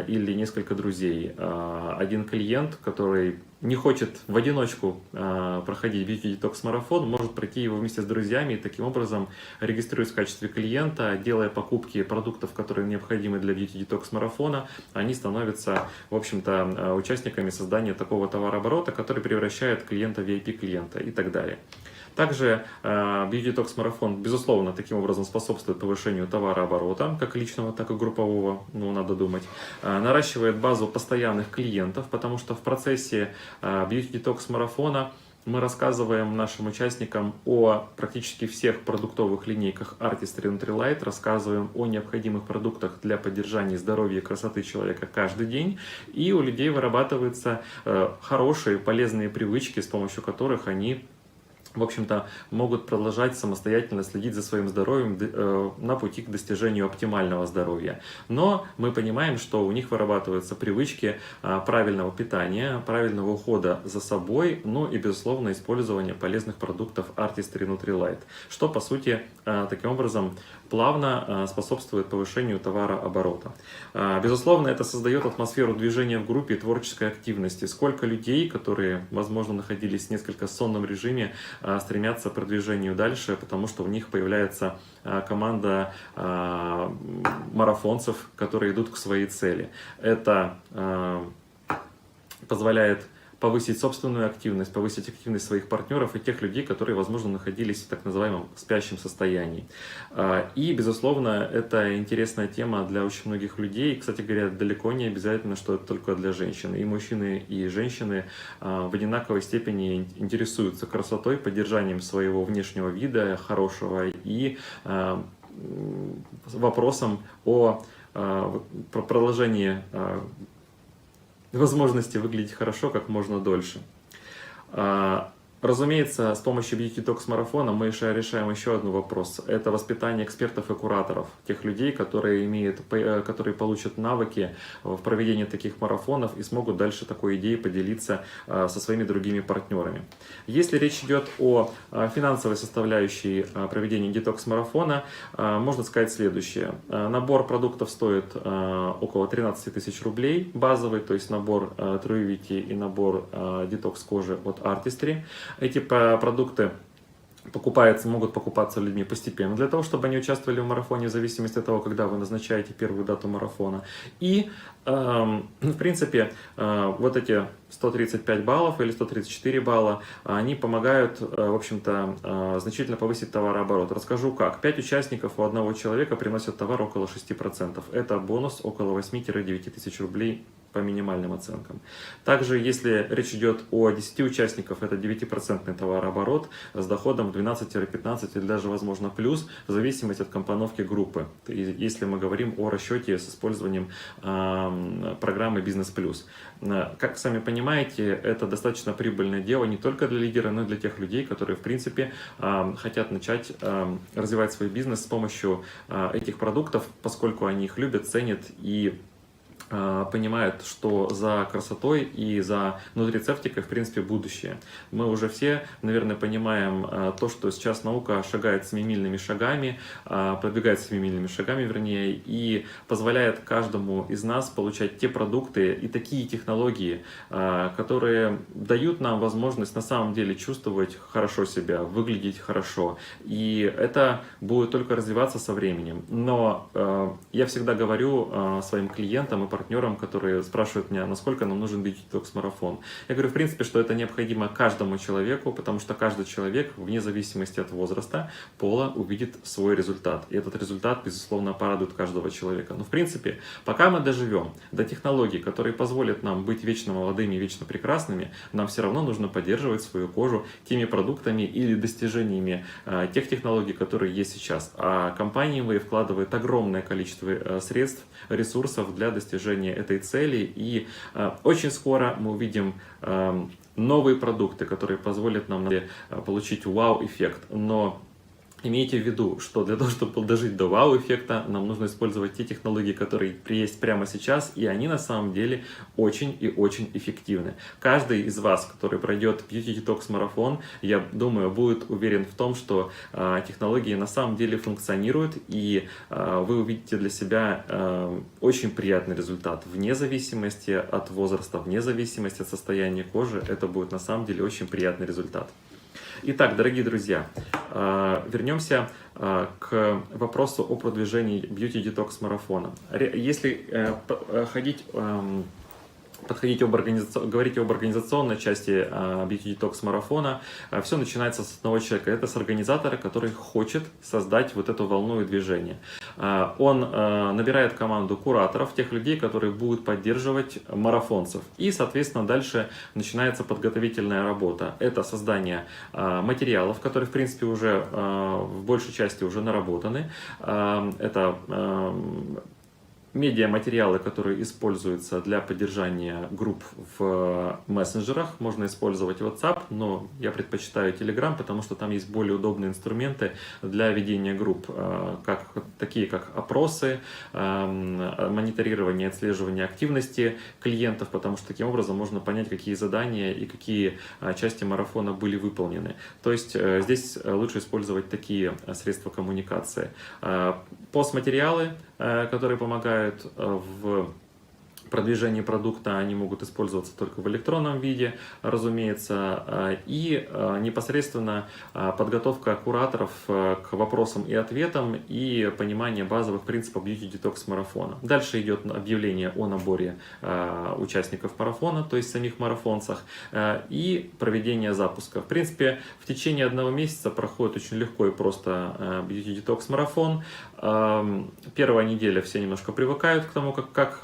или несколько друзей, один клиент, который не хочет в одиночку проходить Beauty Detox марафон, может пройти его вместе с друзьями и таким образом, регистрируясь в качестве клиента, делая покупки продуктов, которые необходимы для Beauty Detox марафона, они становятся, в общем-то, участниками создания такого товарооборота, который превращает клиента в VIP-клиента и так далее. Также Beauty Detox марафон, безусловно, таким образом способствует повышению товарооборота, как личного, так и группового, ну, надо думать. Наращивает базу постоянных клиентов, потому что в процессе Beauty Detox марафона мы рассказываем нашим участникам о практически всех продуктовых линейках Artistry Nutrilite, рассказываем о необходимых продуктах для поддержания здоровья и красоты человека каждый день. И у людей вырабатываются хорошие, полезные привычки, с помощью которых они, в общем-то, могут продолжать самостоятельно следить за своим здоровьем на пути к достижению оптимального здоровья. Но мы понимаем, что у них вырабатываются привычки правильного питания, правильного ухода за собой, ну и, безусловно, использования полезных продуктов Artistry Nutrilite, что, по сути, таким образом плавно способствует повышению товарооборота. Безусловно, это создает атмосферу движения в группе и творческой активности. Сколько людей, которые, возможно, находились в несколько сонном режиме, стремятся к продвижению дальше, потому что у них появляется команда марафонцев, которые идут к своей цели. Это позволяет повысить собственную активность, повысить активность своих партнеров и тех людей, которые, возможно, находились в так называемом спящем состоянии. И, безусловно, это интересная тема для очень многих людей. Кстати говоря, далеко не обязательно, что это только для женщин. И мужчины, и женщины в одинаковой степени интересуются красотой, поддержанием своего внешнего вида хорошего и вопросом о продолжении возможности выглядеть хорошо как можно дольше. Разумеется, с помощью Beauty Detox марафона мы решаем еще один вопрос. Это воспитание экспертов и кураторов, тех людей, которые получат навыки в проведении таких марафонов и смогут дальше такой идеей поделиться со своими другими партнерами. Если речь идет о финансовой составляющей проведения детокс-марафона, можно сказать следующее. Набор продуктов стоит около 13 тысяч рублей, базовый, то есть набор Truivity и набор детокс кожи от Artistry. Эти продукты могут покупаться людьми постепенно, для того, чтобы они участвовали в марафоне в зависимости от того, когда вы назначаете первую дату марафона. И, в принципе, вот эти 135 баллов или 134 балла, они помогают, в общем-то, значительно повысить товарооборот. Расскажу как. 5 участников у одного человека приносят товар около 6%. Это бонус около 8-9 тысяч рублей по минимальным оценкам. Также, если речь идет о 10 участников, это 9% товарооборот с доходом 12-15 или даже, возможно, плюс, в зависимости от компоновки группы. Если мы говорим о расчете с использованием программы «Бизнес Плюс». Как сами понимаете, это достаточно прибыльное дело не только для лидера, но и для тех людей, которые, в принципе, хотят начать развивать свой бизнес с помощью этих продуктов, поскольку они их любят, ценят и понимают, что за красотой и за нутрицептикой, в принципе, будущее. Мы уже все, наверное, понимаем то, что сейчас наука шагает семимильными шагами, продвигает семимильными шагами, вернее, и позволяет каждому из нас получать те продукты и такие технологии, которые дают нам возможность на самом деле чувствовать хорошо себя, выглядеть хорошо. И это будет только развиваться со временем. Но я всегда говорю своим клиентам и партнерам, которые спрашивают меня, насколько нам нужен Beauty Detox марафон. Я говорю, в принципе, что это необходимо каждому человеку, потому что каждый человек, вне зависимости от возраста, пола, увидит свой результат. И этот результат, безусловно, порадует каждого человека. Но, в принципе, пока мы доживем до технологий, которые позволят нам быть вечно молодыми и вечно прекрасными, нам все равно нужно поддерживать свою кожу теми продуктами или достижениями тех технологий, которые есть сейчас. А компания Wave вкладывает огромное количество средств, ресурсов для достижения этой цели, и очень скоро мы увидим новые продукты, которые позволят нам получить вау-эффект. Но имейте в виду, что для того, чтобы дожить до вау-эффекта, нам нужно использовать те технологии, которые есть прямо сейчас, и они на самом деле очень и очень эффективны. Каждый из вас, который пройдет Beauty Detox марафон, я думаю, будет уверен в том, что технологии на самом деле функционируют, и вы увидите для себя очень приятный результат. Вне зависимости от возраста, вне зависимости от состояния кожи, это будет на самом деле очень приятный результат. Итак, дорогие друзья, вернемся к вопросу о продвижении Beauty Detox марафона. Если говорить об организационной части Beauty Detox марафона, все начинается с одного человека. Это с организатора, который хочет создать вот эту волну и движение. Он набирает команду кураторов, тех людей, которые будут поддерживать марафонцев. И, соответственно, дальше начинается подготовительная работа. Это создание материалов, которые, в принципе, уже в большей части уже наработаны. Это медиаматериалы, которые используются для поддержания групп в мессенджерах. Можно использовать WhatsApp, но я предпочитаю Telegram, потому что там есть более удобные инструменты для ведения групп, такие как опросы, мониторирование, отслеживание активности клиентов, потому что таким образом можно понять, какие задания и какие части марафона были выполнены. То есть здесь лучше использовать такие средства коммуникации. Постматериалы, которые помогают в продвижении продукта, они могут использоваться только в электронном виде, разумеется, и непосредственно подготовка кураторов к вопросам и ответам и понимание базовых принципов Beauty Detox марафона. Дальше идет объявление о наборе участников марафона, то есть самих марафонцах, и проведение запуска. В принципе, в течение 1 месяца проходит очень легко и просто Beauty Detox марафон. Первая неделя все немножко привыкают к тому, как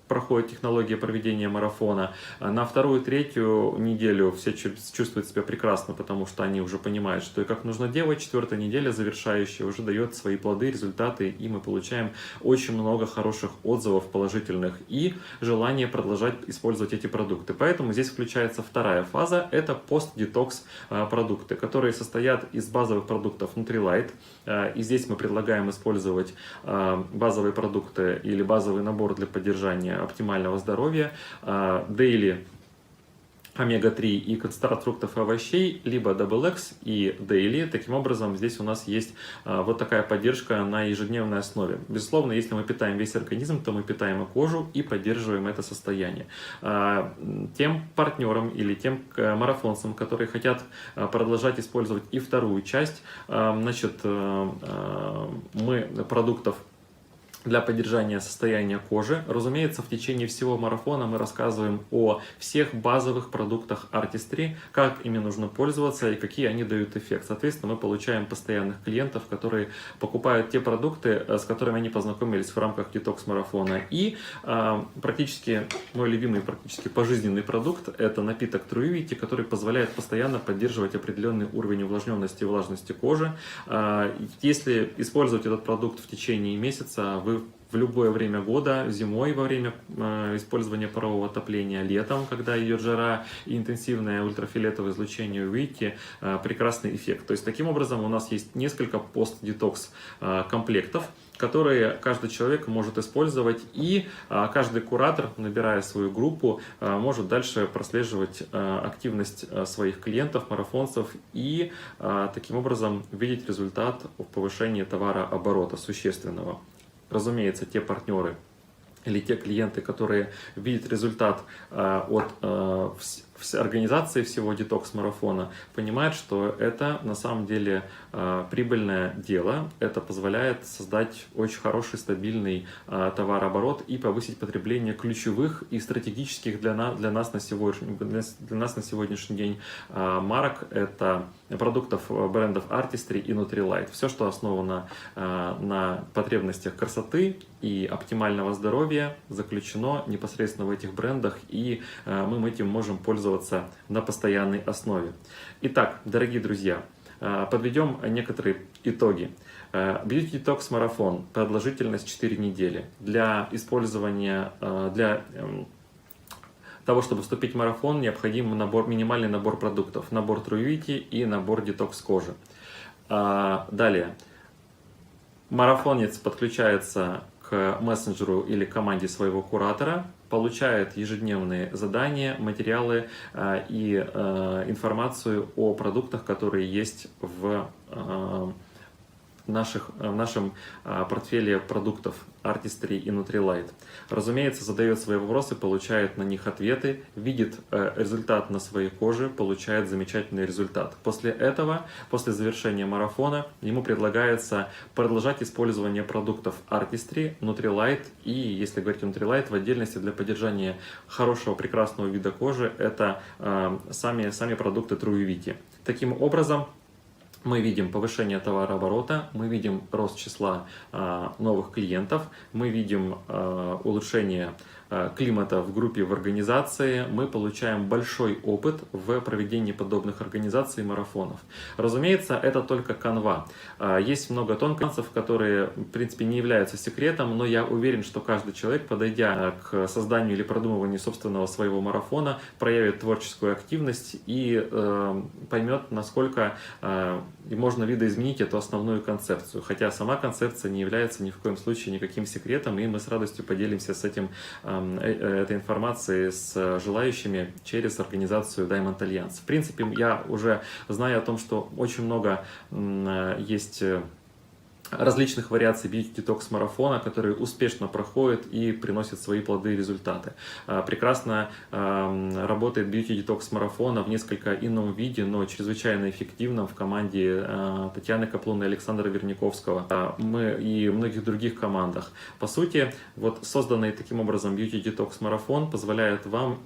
проходит технология проведения марафона. На 2-3 неделю все чувствуют себя прекрасно, потому что они уже понимают, что и как нужно делать. 4-я неделя, завершающая, уже дает свои плоды, результаты, и мы получаем очень много хороших отзывов положительных и желание продолжать использовать эти продукты. Поэтому здесь включается 2-я фаза, это пост-детокс продукты, которые состоят из базовых продуктов Nutrilite. И здесь мы предлагаем использовать базовые продукты или базовый набор для поддержания оптимального здоровья, Daily омега-3 и концентрат фруктов и овощей, либо Double X и Daily. Таким образом, здесь у нас есть вот такая поддержка на ежедневной основе. Безусловно, если мы питаем весь организм, то мы питаем и кожу и поддерживаем это состояние. Тем партнерам или тем марафонцам, которые хотят продолжать использовать и 2-ю часть, значит, мы продуктов для поддержания состояния кожи. Разумеется, в течение всего марафона мы рассказываем о всех базовых продуктах Artistry, как ими нужно пользоваться и какие они дают эффект. Соответственно, мы получаем постоянных клиентов, которые покупают те продукты, с которыми они познакомились в рамках детокс-марафона. И практически мой любимый, практически пожизненный продукт – это напиток Truivity, который позволяет постоянно поддерживать определенный уровень увлажненности и влажности кожи. Если использовать этот продукт в течение месяца, вы в любое время года, зимой во время использования парового отопления, летом, когда идет жара и интенсивное ультрафиолетовое излучение, увидите прекрасный эффект. То есть таким образом у нас есть несколько пост-детокс комплектов, которые каждый человек может использовать, и каждый куратор, набирая свою группу, может дальше прослеживать активность своих клиентов, марафонцев, и таким образом видеть результат в повышении товарооборота существенного. Разумеется, те партнеры или те клиенты, которые видят результат от организации всего детокс-марафона, понимают, что это на самом деле прибыльное дело. Это позволяет создать очень хороший, стабильный товарооборот и повысить потребление ключевых и стратегических для нас на сегодняшний день марок. Это продуктов брендов Artistry и Nutrilite. Все, что основано на потребностях красоты и оптимального здоровья, заключено непосредственно в этих брендах, и мы этим можем пользоваться на постоянной основе. Итак, дорогие друзья, подведем некоторые итоги. Beauty Detox марафон, продолжительность 4 недели. Для использования, для того, чтобы вступить в марафон, необходим минимальный набор продуктов. Набор Truivity и набор детокс кожи. Далее. Марафонец подключается к мессенджеру или команде своего куратора, получает ежедневные задания, материалы и информацию о продуктах, которые есть в нашем портфеле продуктов Artistry и Nutrilite. Разумеется, задает свои вопросы, получает на них ответы, видит результат на своей коже, получает замечательный результат. После этого, после завершения марафона, ему предлагается продолжать использование продуктов Artistry, Nutrilite и, если говорить о Nutrilite, в отдельности для поддержания хорошего, прекрасного вида кожи, это сами продукты Truivity. Таким образом, мы видим повышение товарооборота, мы видим рост числа новых клиентов, мы видим улучшение климата в группе, в организации, мы получаем большой опыт в проведении подобных организаций и марафонов. Разумеется, это только канва. Есть много тонкостей, которые, в принципе, не являются секретом, но я уверен, что каждый человек, подойдя к созданию или продумыванию собственного своего марафона, проявит творческую активность и поймет, насколько можно видоизменить эту основную концепцию. Хотя сама концепция не является ни в коем случае никаким секретом, и мы с радостью поделимся с этой информацией с желающими через организацию Diamond Alliance. В принципе, я уже знаю о том, что очень много есть различных вариаций Beauty Detox марафона, которые успешно проходят и приносят свои плоды и результаты. Прекрасно работает Beauty Detox марафона в несколько ином виде, но чрезвычайно эффективном в команде Татьяны Каплун и Александра Верняковского. Мы и многих других командах. По сути, вот созданный таким образом Beauty Detox марафон позволяет вам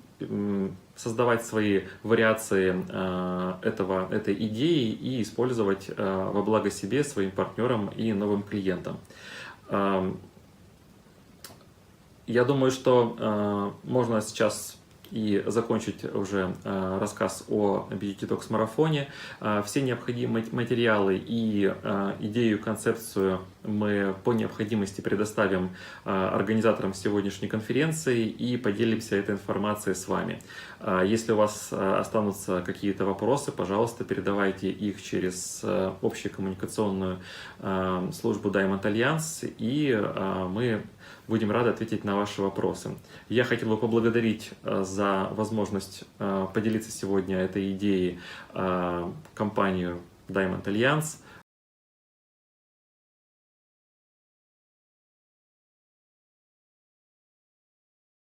создавать свои вариации этой идеи и использовать во благо себе, своим партнерам и новым клиентам. Я думаю, что можно сейчас и закончить уже рассказ о Beauty Detox марафоне. Все необходимые материалы и идею, концепцию мы по необходимости предоставим организаторам сегодняшней конференции и поделимся этой информацией с вами. Если у вас останутся какие-то вопросы, пожалуйста, передавайте их через общекоммуникационную службу Diamond Alliance, и мы будем рады ответить на ваши вопросы. Я хотел бы поблагодарить за возможность поделиться сегодня этой идеей компанию Diamond Alliance.